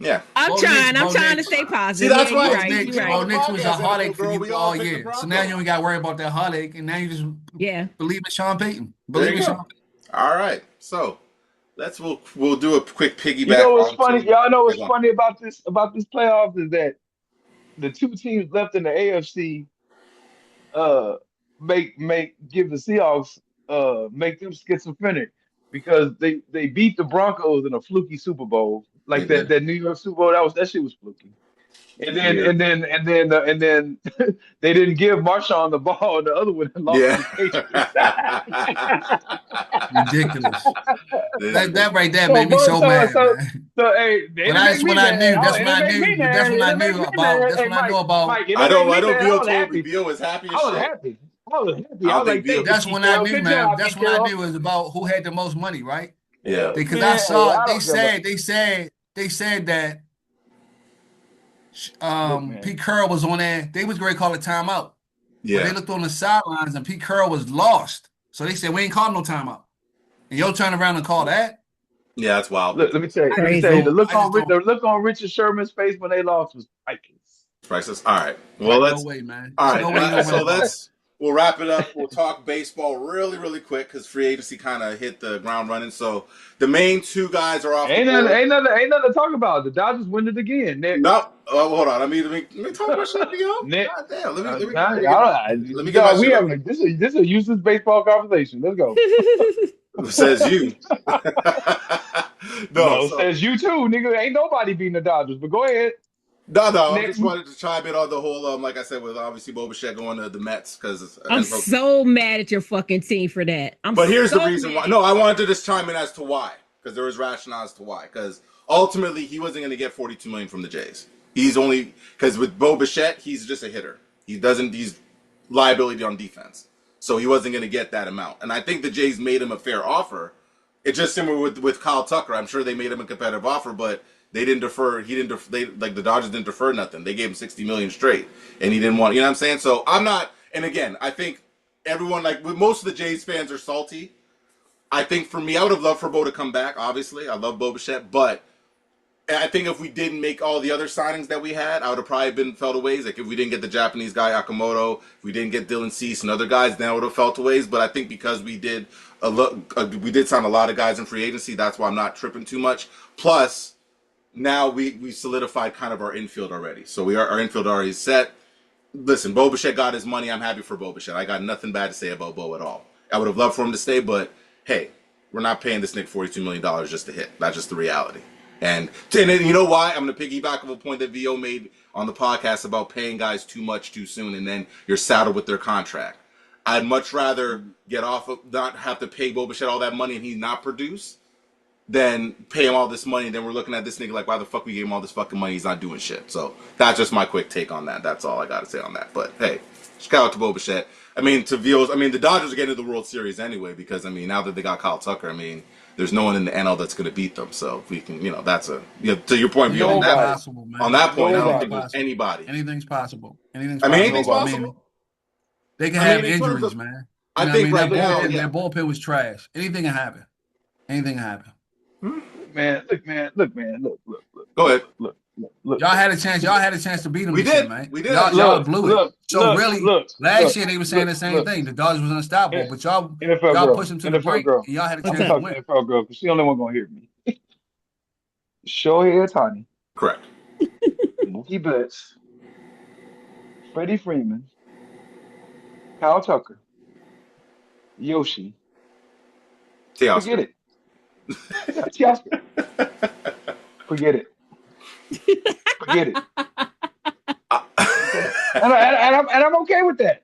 Yeah. I'm trying to stay positive. See, that's why You're right. You're Bo right. Nix was a Podcast, heartache for girl, you we all all picked the year. So Broncos. now you ain't got to worry about that heartache, and now you just believe in Sean Payton. Believe in Sean Payton. All right. So we'll do a quick piggyback. You know what's onto- funny? Y'all know what's funny about this playoffs is that the two teams left in the AFC give the Seahawks make them schizophrenic because they beat the Broncos in a fluky Super Bowl. Like They that New York Super Bowl, that shit was fluky. And then they didn't give Marshawn the ball. The other one lost to the Patriots. Ridiculous. That right there made me so mad. So, Man. hey, that's when I knew. That's when I knew. That's when I knew about. That's when I knew about. I don't feel totally. Bill was happy as I was shit. happy. I was like, That's when I knew, man. That's when I knew it was about who had the most money, right? Yeah. Because I saw they said that Pete Carroll was on there. They was going to call a timeout. Yeah. But they looked on the sidelines and Pete Carroll was lost. So they said, we ain't calling no timeout. And you'll turn around and call that? Yeah, that's wild. Look, let me tell you, the look on Richard Sherman's face when they lost was priceless. All right. Well, no way, man. All right. No way, So we'll wrap it up. We'll talk baseball really, really quick because free agency kind of hit the ground running. So the main two guys are off. Ain't nothing to talk about. The Dodgers win it again. No, hold on. Let me talk about shit, yo. God damn. Let me get my shit up. This is a useless baseball conversation. Let's go. Says you. Says you too, nigga. Ain't nobody beating the Dodgers. But go ahead. No. I just wanted to chime in on the whole, like I said, with obviously Bo Bichette going to the Mets because I'm so mad at your fucking team for that. But here's the reason why. No, I wanted to just chime in as to why because there was rationale as to why. Because ultimately, he wasn't going to get $42 million from the Jays. He's only because with Bo Bichette, he's just a hitter. He's liability on defense. so he wasn't going to get that amount. And I think the Jays made him a fair offer. It's just similar with Kyle Tucker. I'm sure they made him a competitive offer, but they didn't defer. He didn't. Like the Dodgers didn't defer nothing. They gave him $60 million straight, and he didn't want. You know what I'm saying? So I'm not. And again, I think everyone, like most of the Jays fans, are salty. I think for me, I would have loved for Bo to come back. Obviously, I love Bo Bichette, but I think if we didn't make all the other signings that we had, I would have probably been felt a ways. Like if we didn't get the Japanese guy Akamoto, if we didn't get Dylan Cease and other guys, then I would have felt a ways. But I think because we did we did sign a lot of guys in free agency, that's why I'm not tripping too much. Plus, now we solidified kind of our infield already, so our infield already set. Listen, Bo Bichette got his money. I'm happy for Bo Bichette. I got nothing bad to say about Bo at all. I would have loved for him to stay, but hey, we're not paying this Nick $42 million just to hit. That's just the reality. And you know why? I'm going to piggyback on a point that VO made on the podcast about paying guys too much too soon, and then you're saddled with their contract. I'd much rather get off of not have to pay Bo Bichette all that money and he not produce than pay him all this money. And then we're looking at this nigga like, why the fuck we gave him all this fucking money? He's not doing shit. So that's just my quick take on that. That's all I got to say on that. But hey, shout out to Bo Bichette. I mean, the Dodgers are getting to the World Series anyway because, now that they got Kyle Tucker, there's no one in the NL that's going to beat them. So if we can, that's to your point, VO, on that point, I don't think there's anybody. Anything's possible. Anything's possible. They can have injuries, man. I think right now, their bullpen was trash. Anything can happen. Anything can happen. Look. Go ahead. Look. Y'all had a chance. Y'all had a chance to beat them. We did, man. We did. Y'all blew it. Last year they were saying the same thing. The Dodgers was unstoppable, but y'all pushed them to the brink. Y'all had a chance to win. NFL girl, because she the only one gonna hear me. Shohei Ohtani. Correct. Mookie Betts. Freddie Freeman. Kyle Tucker. Yoshi. Teoscar. Forget it. Teoscar. Forget it. And I'm okay with that.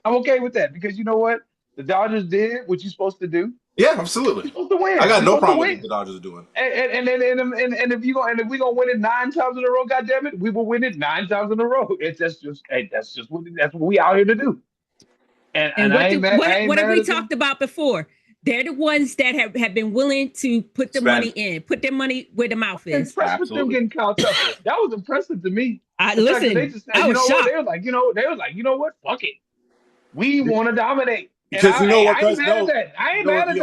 I'm okay with that because you know what? The Dodgers did what you're supposed to do. Yeah, absolutely. You're supposed to win. I got no problem with what the Dodgers are doing. And if we're gonna win it 9 times in a row, goddamn it, we will win it 9 times in a row. That's what we out here to do. And what have we talked about before? They're the ones that have been willing to put the money in, put their money where the mouth is. Impressed with them getting Kyle Tucker. That was impressive to me. I was shocked. They was like, you know what? Fuck it. We want to dominate. Because I ain't mad at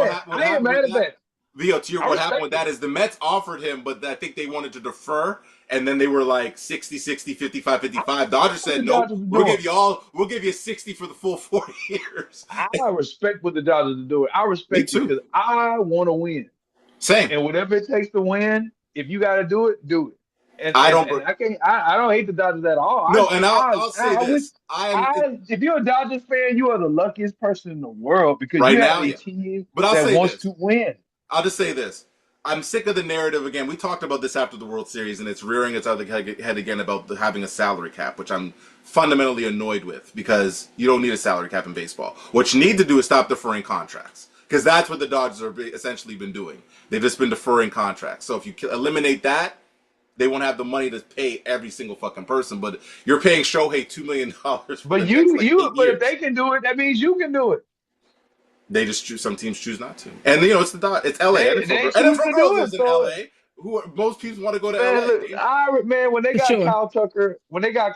that. Leo, to your what happened with that is the Mets offered him, but I think they wanted to defer, and then they were like 60, 55, 55. Dodgers said, no, we'll give you 60 for the full 4 years. I respect what the Dodgers are doing. I respect it because I want to win. Same. And whatever it takes to win, if you got to do it, do it. And I don't hate the Dodgers at all. No, I'll say this. If you're a Dodgers fan, you are the luckiest person in the world because you have a team that wants to win. I'll just say this. I'm sick of the narrative again. We talked about this after the World Series, and it's rearing its other head again about having a salary cap, which I'm fundamentally annoyed with because you don't need a salary cap in baseball. What you need to do is stop deferring contracts because that's what the Dodgers have essentially been doing. They've just been deferring contracts. So if you eliminate that, they won't have the money to pay every single fucking person. But you're paying Shohei $2 million. But if they can do it, that means you can do it. They just choose. Some teams choose not to, and it's it's LA. NFL girls lives in LA. Most people want to go to LA. Man, when they got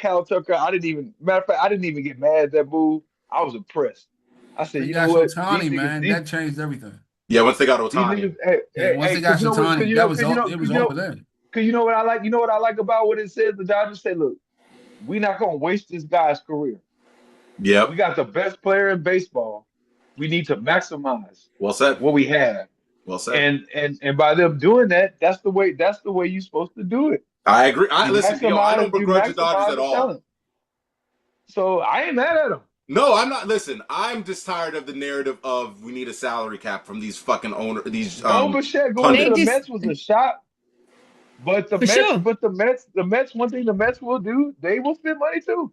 Kyle Tucker, I didn't even get mad at that move. I was impressed. I said, you know what, Ohtani, man, that changed everything. Yeah, once they got Ohtani. Once they got Ohtani, that was over then. Because you know what I like? You know what I like about what it says? The Dodgers say, look, we're not going to waste this guy's career. Yeah, we got the best player in baseball. We need to maximize what we have. Well said. And by them doing that, that's the way you're supposed to do it. I agree. I don't begrudge the Dodgers at all. Talent. So I ain't mad at them. No, I'm not. Listen, I'm just tired of the narrative of we need a salary cap from these fucking owners. These Bichette going to the Mets was a shot. But the Mets, one thing the Mets will do, they will spend money too.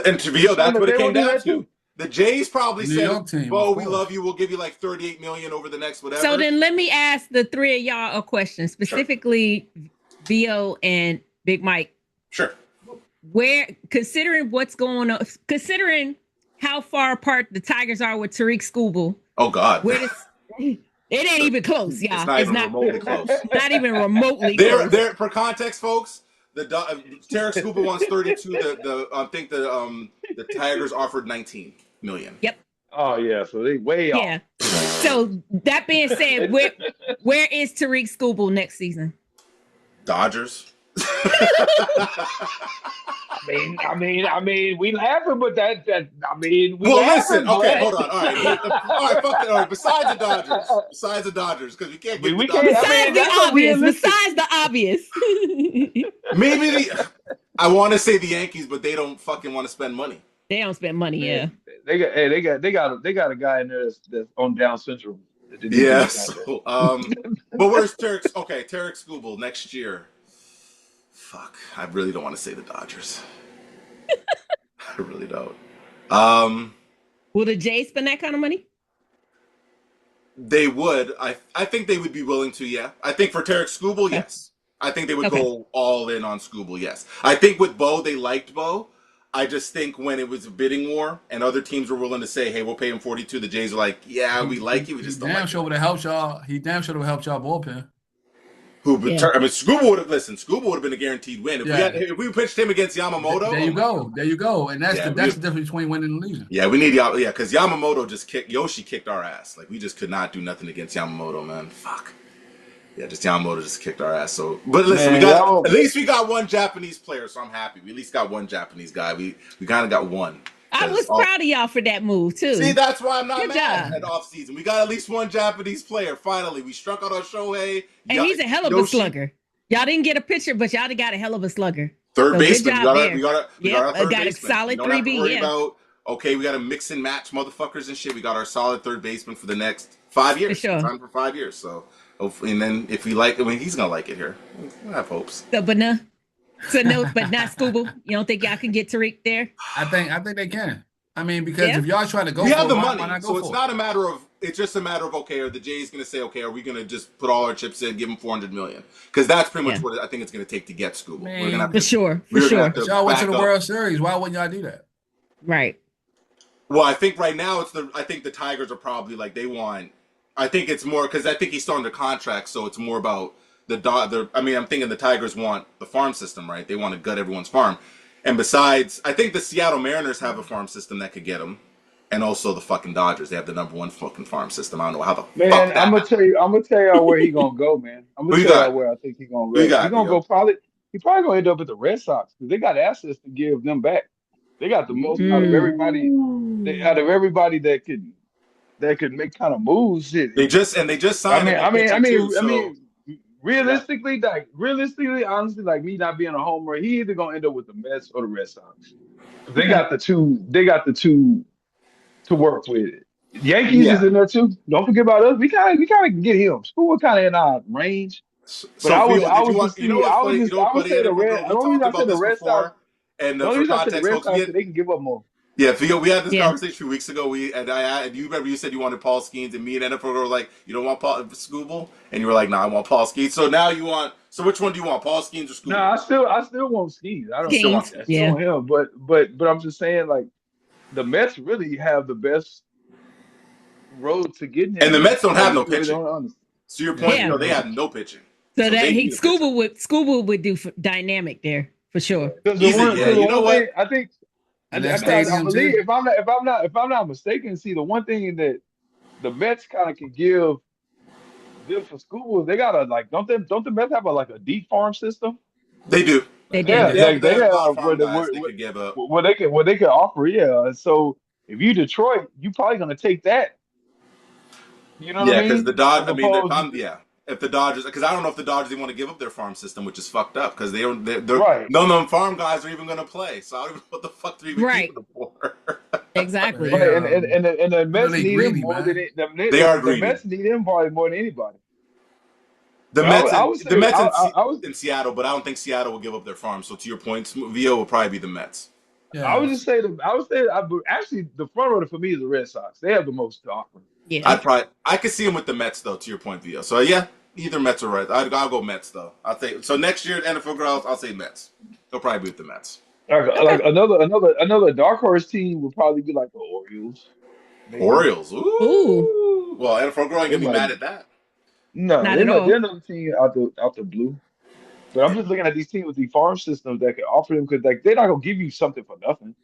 And to be honest, that's what it came down to. The Jays probably said, "Bo, we love you. We'll give you like $38 million over the next whatever." So then, let me ask the three of y'all a question, specifically VO and Big Mike. Sure. Considering what's going on, considering how far apart the Tigers are with Tariq Skubal. Oh God, Where this, it ain't even close, y'all. it's not even remotely close. Not even remotely close. There, for context, folks, Tarek Scuba wants 32. I think the Tigers offered 19 million. Yep. Oh yeah, so they way Yeah. off. So that being said, where is Tariq Skubal next season? Dodgers. I mean, we laughing, but we Well, laughing. listen. Okay, But hold on. All right, fuck that. All right, besides the Dodgers, because we can't get we the can't. Dodgers. I mean, Besides the that's obvious. unrealistic. Besides the obvious. Maybe I want to say the Yankees, but they don't fucking want to spend money. They don't spend money, yeah. They got a guy in there that's on Down Syndrome that they need to Yeah. look after. So, but where's Tarek? Okay, Tarek Skubal next year. Fuck, I really don't want to say the Dodgers. I really don't. Will the Jays spend that kind of money? They would. I think they would be willing to. Yeah. I think for Tarek Skubal, Okay. yes. I think they would Okay. go all in on Skubal. Yes. I think with Bo, they liked Bo. I just think when it was a bidding war and other teams were willing to say, "Hey, we'll pay him 42," the Jays were like, "Yeah, we like you. We just don't damn like sure would have helped y'all. He damn sure would have helped y'all bullpen. who." Yeah. I mean, Skubal would have listened. Skubal would have been a guaranteed win if we pitched him against Yamamoto. There you go. There you go. And that's Yeah, the difference between winning and losing. Yeah, we need Yamamoto. Yeah, because Yamamoto Yoshi kicked our ass. Like we just could not do nothing against Yamamoto, man. Fuck. Yeah, just Yamamoto just kicked our ass. So, but listen, Man, at least we got one Japanese player, so I'm happy. We at least got one Japanese guy. We kind of got one. I was proud of y'all for that move too. See, that's why I'm not Good mad job. at off season. We got at least one Japanese player. Finally, we struck out on Shohei. And he's a hell of a slugger. Y'all didn't get a picture, but y'all got a hell of a slugger. Third So baseman. good job We got our third got baseman. a solid You don't have to 3B. worry Yeah. about, okay, we got to mix and match motherfuckers and shit. We got our solid third baseman for the next 5 years. For sure. Time for 5 years. So, hopefully, and then if we like, I mean, he's gonna like it here. I have hopes. So, but no, but not Skubal. You don't think y'all can get Tariq there? I think they can. I mean, because Yeah. if y'all try to go We for have it, the why money, not go so for it's it? not a matter of. It's just a matter of, okay, are the Jays going to say, okay, are we going to just put all our chips in, give them $400 million? Because that's pretty much what I think it's going to take to get Skubal. Man, We're gonna have For to, sure. we're gonna have to If y'all went to back the up. World Series, why wouldn't y'all do that? Right. Well, I think right now I think the Tigers are probably like they want. I think it's more because I think he's still under contract, so it's more about I mean, I'm thinking the Tigers want the farm system, right? They want to gut everyone's farm, and besides, I think the Seattle Mariners have a farm system that could get him, and also the fucking Dodgers. They have the #1 fucking farm system. I don't know how the man, fuck that. I'm gonna tell y'all where he gonna go, man. I'm Who gonna you tell y'all got? where I think he gonna Who you go. He got, gonna Theo? go he probably gonna end up at the Red Sox because they got assets to give them back. They got the most out of everybody. Out of everybody that could make kind of moves. Shit. They just signed a new pitcher too. So realistically, honestly, like me not being a homer, he either gonna end up with the Mets or the Red Sox. They got the two. They got the two to work with. Yankees is yeah. in there too. Don't forget about us. We kind of can get him. School kind of in our range. But So Theo, I did you was want? just You know see. what's funny? You know I what's would funny? say the Edinburgh Red. Girl? The We only reason talked I said about the this Red Sox. before, and The only for reason I said the context, Red folks, Sox, so they can give up more. yeah, Theo, we had this Yeah. conversation a few weeks ago. And you remember you said you wanted Paul Skeens, and me and Edinburgh were like, you don't want Paul Scooble, and you were like, no, I want Paul Skeens. So now you want. So which one do you want, Paul Skeens or Scooble? No, I still want Skis. I don't. You still want Skeens. that? Still Yeah. want him. But I'm just saying, like the Mets really have the best road to getting him. And the Mets don't I have no just really pitching. don't understand. To your point, Yeah. they have no pitching. So that they he need a pitcher. Skubal would do dynamic there for sure. Because He's you know what? thing, I think And that I stadium believe too. if I'm not mistaken, see the one thing that the Mets kind of can give them for school, they got don't the Mets have a deep farm system? They do. They Yeah, do. They have, they a lot of have farm guys they could give up. what they can offer. Yeah, so if you Detroit, you probably gonna take that. You know what Yeah, I because mean? the Dodgers. As I mean, opposed, if the Dodgers, because I don't know if the Dodgers even want to give up their farm system, which is fucked up because they're right. none of them farm guys are even going to play. So I don't even know what the fuck they're even Right. keeping them for. Exactly. Right, and the Mets really need him greedy, more man. than They are the greedy. Mets need him probably more than anybody. The But Mets, I would say the Mets I was in Seattle, but I don't think Seattle will give up their farm. So to your point, Vio will probably be the Mets. I would Yeah. just say actually the front runner for me is the Red Sox. They have the most to offer. Yeah. I could see him with the Mets though. To your point, Vio. So yeah, either Mets or Reds. I'll go Mets though. I'll say so next year NFL girls. I'll say Mets. They'll probably be with the Mets. Like another dark horse team would probably be like the Orioles, maybe. Orioles. Ooh, Ooh. Well, and NFL Growing They gonna be might mad be. at that. No, not at they're all. another team out the blue. But I'm just looking at these teams with the farm systems that can offer them because like they're not gonna give you something for nothing.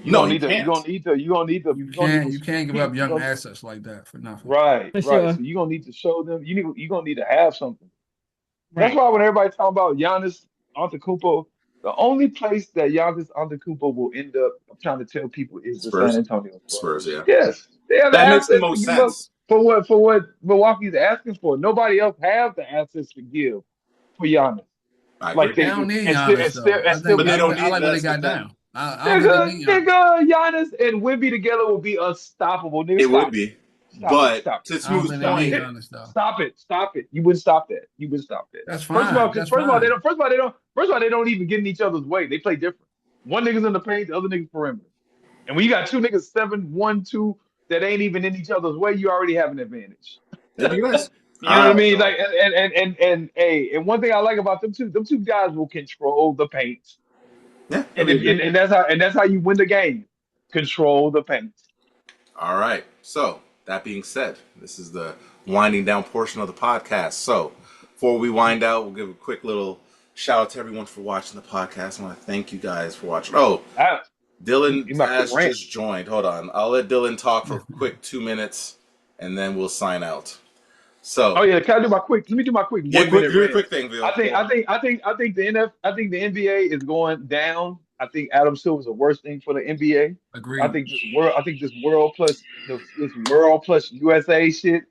You're No, gonna you need to you're can't. gonna need to you're gonna need to You you're gonna need can't to you can't give up keep you're young gonna assets like that for nothing. right, For right. sure. So you're gonna need to show them you're gonna need to have something. That's Right. why when everybody talking about Giannis Antetokounmpo, the only place that Giannis Antetokounmpo will end up, I'm trying to tell people, is the San Spurs. Antonio Spurs. Spurs. Yeah, Yes, they have the that makes the assets to most give up sense. for what Milwaukee's asking for. Nobody else have the assets to give for Giannis I like agree. They they don't do, need and still Giannis and still though. and still But be they don't I need. like what they That's the got thing. now. I don't think they nigga, need Giannis. Giannis and Wemby together will be unstoppable. Nigga, It would stop it. be. Stop it. But Stop to I don't Smooth's think they need point, it. Giannis though. Stop it. Stop it. You wouldn't stop that. You wouldn't stop that. That's First of all, fine. because That's fine. first of all, they don't even get in each other's way. They play different. One nigga's in the paint, the other nigga's perimeter. And when you got two niggas 7-1-2 that ain't even in each other's way, you already have an advantage. it'd be nice. You All know what I right. mean? So Like and one thing I like about them two guys will control the paint. yeah, it'll And be if a good. and that's how you win the game. Control the paint. All right. So, that being said, this is the winding down portion of the podcast. So, before we wind out, we'll give a quick little shout out to everyone for watching the podcast. I want to thank you guys for watching. Oh, I, Dylan you my quick has rant. just joined. Hold on. I'll let Dylan talk for a quick 2 minutes and then we'll sign out. Oh So, yeah, can I do my quick? Let me do my quick yeah, one quick, minute do a rant. quick thing, Bill. Go on. I think the NBA is going down. I think Adam Silver is the worst thing for the NBA. Agreed. I think this world plus USA shit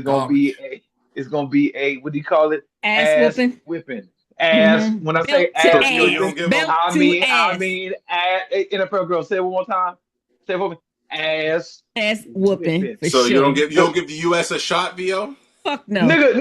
Garbage. is gonna be a what do you call it? Ass Ass whooping. whipping. Ass. Hmm When I Belt say to So, ass you don't whipping, ass. give them. Belt to I ass. mean ass, NFL girl. Say it one more time. Say it for me. Ass Ass whooping whipping. for So, sure. you don't give the U.S. a shot, VO? Fuck no. Nigga,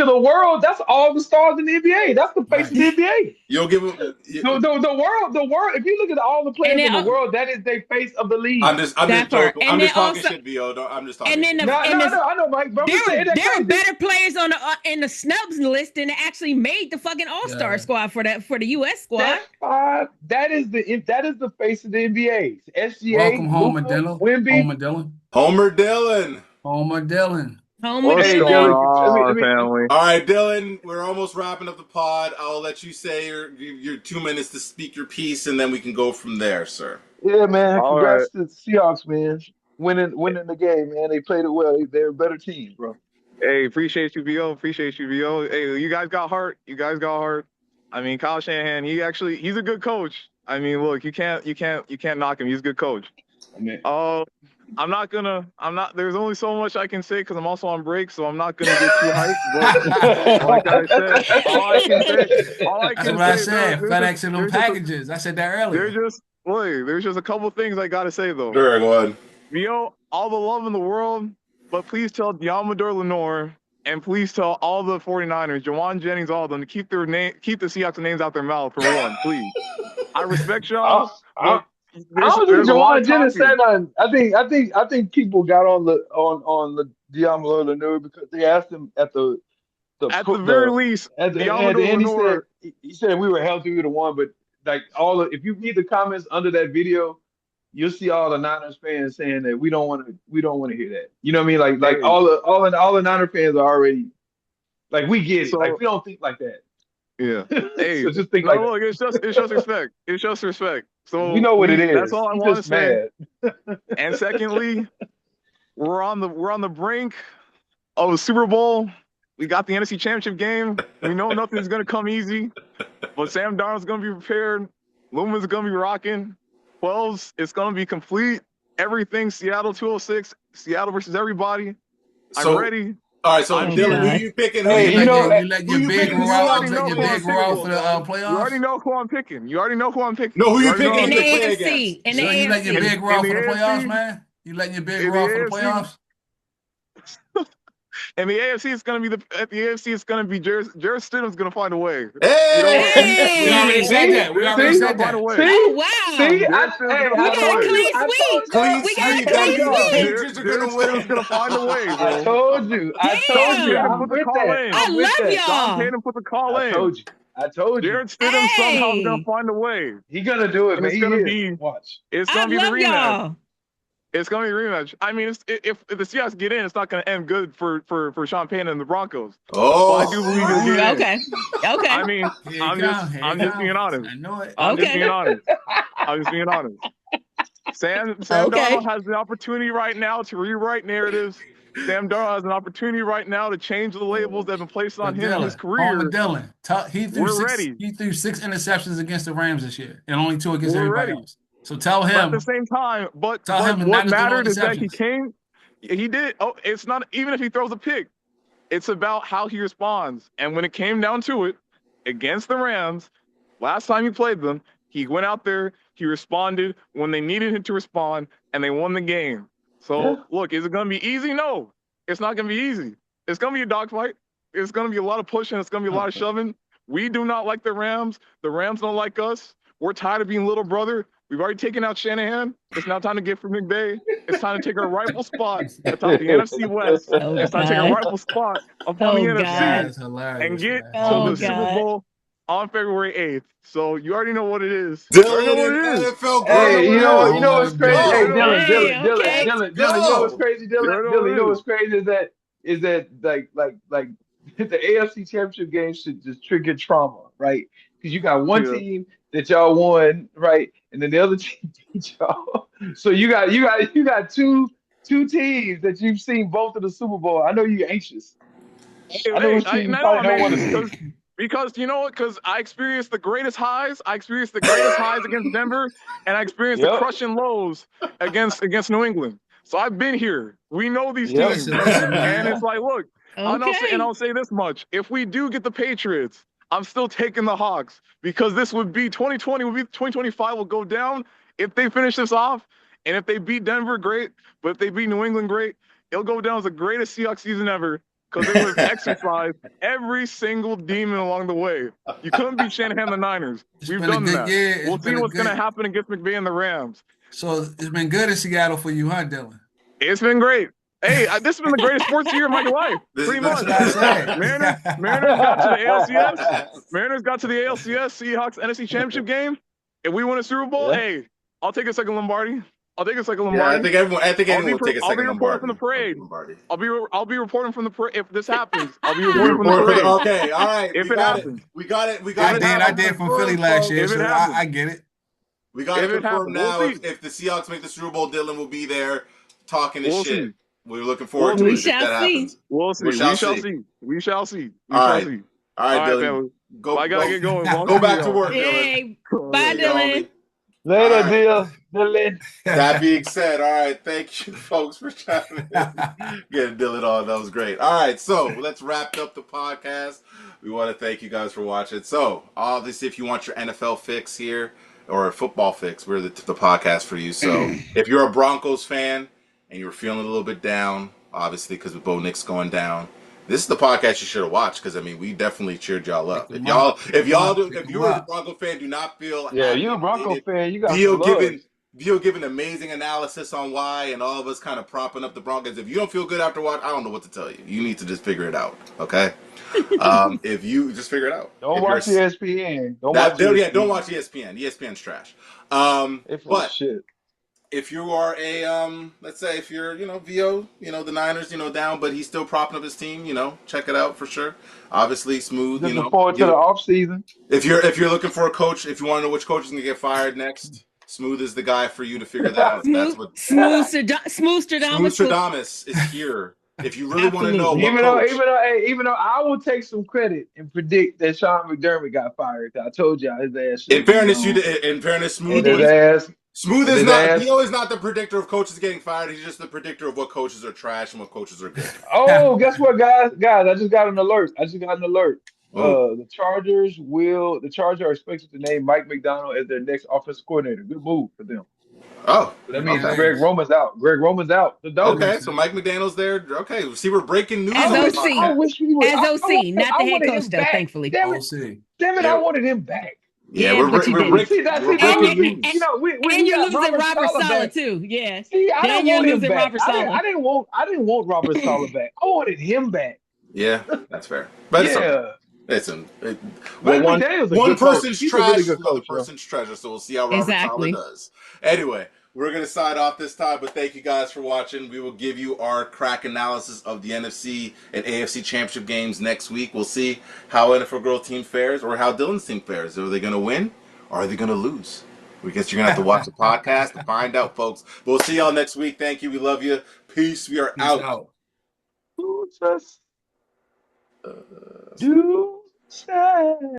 the world, that's all the stars in the NBA. That's the face of Right. the NBA. You don't give them. The world, if you look at all the And players then in the world, that is their face of the league. I'm just that part. joking. I'm And then just talking also, shit, VO. I'm just and talking then shit. the No, and the I know, Mike, but I'm there just saying that there are crazy. better players on the in the snubs list than actually made the fucking All Star Yeah. squad for the U.S. squad. That's five. That is the face of the NBA. Welcome SGA, home, Luca, Dylan. Wimby. Home, Dylan. Homer Dylan. Home, Dylan. Homer What's Hey, going Dylan. Dylan, on, family? All right, Dylan, we're almost wrapping up the pod. I'll let you say your 2 minutes to speak your piece, and then we can go from there, sir. yeah, man. All right. Congrats to the Seahawks, man. Winning the game, man. They played it well. They're a better team, bro. Hey, appreciate you, VO. Appreciate you, VO. Hey, you guys got heart. You guys got heart. I mean, Kyle Shanahan, he's a good coach. I mean, look, you can't knock him. He's a good coach. I mean, There's only so much I can say because I'm also on break, so I'm not gonna get too hyped. But like I said, all I That's can what I say, said. FedEx and them packages. I said that earlier. there's just a couple things I gotta say though. Sure, go ahead. VO, all the love in the world, but please tell Diamador Lenore and please tell all the 49ers, Jawan Jennings, all of them, to keep the Seahawks names out their mouth for one, please. I respect y'all, I, but I don't think there's a lot Jawan of Jennings talking. said nothing. I think people got on the Diablo Lenoir because they asked him At the very least, at the Diamador end Lenore, he said we were healthy, we would have won, but like if you read the comments under that video, you'll see all the Niners fans saying that we don't want to hear that. You know what I mean? Like hey, all the Niner fans are already like we get it. Like so we don't think like that. yeah. Hey, So just think no, like that. look, it's just respect. It's just respect. We So know what it that's is. all I He's want to just say. mad. And secondly, we're on the brink of the Super Bowl. We got the NFC Championship game. We know nothing's gonna come easy, but Sam Darnold's gonna be prepared. Luma's gonna be rocking. 12s, it's gonna be complete. Everything Seattle 206, Seattle versus everybody. I'm So, ready. all right, so I'm Oh Dylan, who here. God. you picking? Hey, You you letting Who your you big picking to grow win out, the already letting know your who I'm big grow Super out picking. for Bowl, the dog? You already playoffs? know who I'm picking. You already know who I'm picking. No, who you already know who picking In I'm the to picking. play against? AFC. In the So you letting your AFC. big grow out In for the the playoffs, AFC, man? You letting your big in grow the out for the AFC, playoffs? and the AFC is gonna be at the AFC. It's gonna be Jared Stidham's gonna find a way. You know what? We already Hey. said see, that. We Jared already Stidham's see, gonna said find a that. way. see, Oh wow. see. Jared Stidham's gonna We find a got a way. clean sweep. Clean We got a sweep. Told That clean means the y'all. sweep. Patriots are Jared gonna win Stidham's it. gonna find a way, I bro. told you. I told Sean you. Payton Damn. I'm put the with call that. in. I I'm with love that. Sean y'all. Payton put the call I in. told you. I told you. Jared Stidham somehow is gonna Hey, find a way, He gonna do it, and man. it's He gonna is. be Watch. the I love rematch. y'all. It's gonna be a rematch. I mean, if the Seahawks get in, it's not gonna end good for Sean Payton and the Broncos. But I do believe he'll get in. Okay. Okay. I mean, Here I'm it comes. Here it just being comes. honest. I know it. I'm just Okay. being honest. I'm just being honest. Sam Okay. Darnold has the opportunity right now to rewrite narratives. Sam Darnold has an opportunity right now to change the labels that have been placed on But him in his Dylan, career. Dylan, We're ready. he threw 6 interceptions against the Rams this year, and only 2 against We're everybody ready. else. So tell But at the him same time, Tell him not what to throw no mattered is that interceptions. he did. Oh, it's not even if he throws a pick. It's about how he responds. And when it came down to it, against the Rams, last time he played them, he went out there, he responded when they needed him to respond, and they won the game. So, look, is it going to be easy? No, it's not going to be easy. It's going to be a dogfight. It's going to be a lot of pushing. It's going to be a lot of shoving. We do not like the Rams. The Rams don't like us. We're tired of being little brother. We've already taken out Shanahan. It's now time to get for McVay. It's time to take our rightful spot atop the NFC West. Oh, It's time to take our God. rightful spot upon the Oh, NFC God. That's hilarious. and get Man. to Oh, the Super God. Bowl on February 8th. So you already know what it is. You already know Dylan what and it is. NFL You already know Hey, great. what it is. you know Oh, what's crazy? You Hey, already God. know what it is. Hey, okay. Dylan, you know what's Go. crazy, You already know what You know it what's is. crazy is that like the AFC Championship game should just trigger trauma, right? Because you got one Yeah. team that y'all won, right, and then the other team beat y'all. So you got two teams that you've seen both of the Super Bowl. I know you're anxious. I know Hey, which team you I know probably I'm don't want to anxious see. because you know what? Because I experienced the greatest highs. I experienced the greatest highs against Denver, and I experienced the Yep, crushing lows against New England. So I've been here. We know these yep. teams, Listen, and man. it's like, look, Okay. I'll say this much: if we do get the Patriots, I'm still taking the Hawks because this would be 2020, would be 2025 will go down if they finish this off, and if they beat Denver, great. But if they beat New England, great. It'll go down as the greatest Seahawks season ever because they would have exercised every single demon along the way. You couldn't beat Shanahan the Niners. It's We've been a done good that. year. It's We'll see been a what's going to good. happen against McVay and the Rams. So it's been good in Seattle for you, huh, Dylan? It's been great. Hey, this has been the greatest sports year of my life, This pretty That's much. what I said. Mariners got to the ALCS. Mariners got to the ALCS Seahawks NFC Championship game. If we win a Super Bowl, Yeah. hey, I'll take a second Lombardi. I'll take a second Yeah, Lombardi. I think anyone will take a I'll be second reporting from the Lombardi. parade. Lombardi. I'll be reporting from the parade if this happens. I'll be You'll be reporting from the reporting for parade Okay, all right. if We it got it. happens. We got it. We If got it it I happens. did from Philly confirmed, last folks. year, If it so happens. I get it. We got If it it confirmed happens, now. we'll see. If the Seahawks make the Super Bowl, Dylan will be there talking his We'll shit. see. We're looking We'll forward to see. We it if shall that see. happens. We'll see. We shall We shall see. see. We shall see. We All shall right. see. All right, All right, Dylan. family. Go, Well, I gotta go, get going. Well, go see back to y'all. work, Dylan. Yay. All Bye, right. See you, Dylan. homie. Later, All right. Dylan. That being said, all right, thank you, folks, for chiming in. Getting Dylan on, that was great. All right, so let's wrap up the podcast. We want to thank you guys for watching. So, obviously, if you want your NFL fix here or a football fix, we're the podcast for you. So, if you're a Broncos fan and you're feeling a little bit down, obviously, because with Bo Nix going down, this is the podcast you should have watched because I mean we definitely cheered y'all up. If you're a Bronco fan, do not feel Yeah, happy you a and Bronco elated. fan. You got Dio some love. giving amazing analysis on why, and all of us kind of propping up the Broncos. If you don't feel good after watch, I don't know what to tell you. You need to just figure it out, okay? If you just figure it out. Don't If you're watch ESPN. Don't that, watch yeah, don't ESPN. watch ESPN. ESPN's trash. They full of But shit. if you are a let's say if you're VO, the Niners, down, but he's still propping up his team, check it out for sure. Obviously smooth, Looking forward to the off season. if you're looking for a coach, if you want to know which coach is gonna get fired next, Smooth is the guy for you to figure that out. That's what Smooth Stradamus. Stradamus is here. If you really want to know Absolutely. what coach, Even though I will take some credit and predict that Sean McDermott got fired. I told y'all his ass should in have been fairness, gone. You And Smooth his did. ass Smooth and is his not ass. Dio is not the predictor of coaches getting fired. He's just the predictor of what coaches are trash and what coaches are good. Oh, guess what, guys? I just got an alert. Oh, The Chargers are expected to name Mike McDonald as their next offensive coordinator. Good move for them. oh, So that means okay. Greg Roman's out. Greg Roman's out. The That dope. makes Okay, so sense. Mike McDaniel's there. Okay, see, we're breaking news As on the I OC. podcast. wish we would. As OC, not I the head wanted coach, him though, back. thankfully. OC. Damn it! I Yeah, wanted him back. yeah, Yeah, but you we're didn't. breaking we're And breaking you're, news. We you're got losing Robert Robert Saleh Saleh, back. too. Yeah. See, I Then didn't you're want him losing back. Robert Saleh. I didn't want Robert Saleh back. I wanted him back. Yeah, that's fair, but it's okay. Yeah. Listen, Mike McDaniel's a one good coach. person's He's a really trash is good another coach, yo. person's treasure. So we'll see how Robert Sala Exactly. does. Anyway, we're gonna sign off this time, but thank you guys for watching. We will give you our crack analysis of the NFC and AFC Championship games next week. We'll see how NFL Girl team fares or how Dylan's team fares. Are they gonna win or are they gonna lose? We guess you're gonna have to watch the podcast to find out, folks. But we'll see y'all next week. Thank you. We love you. Peace. We are Peace out. out. Who just do say?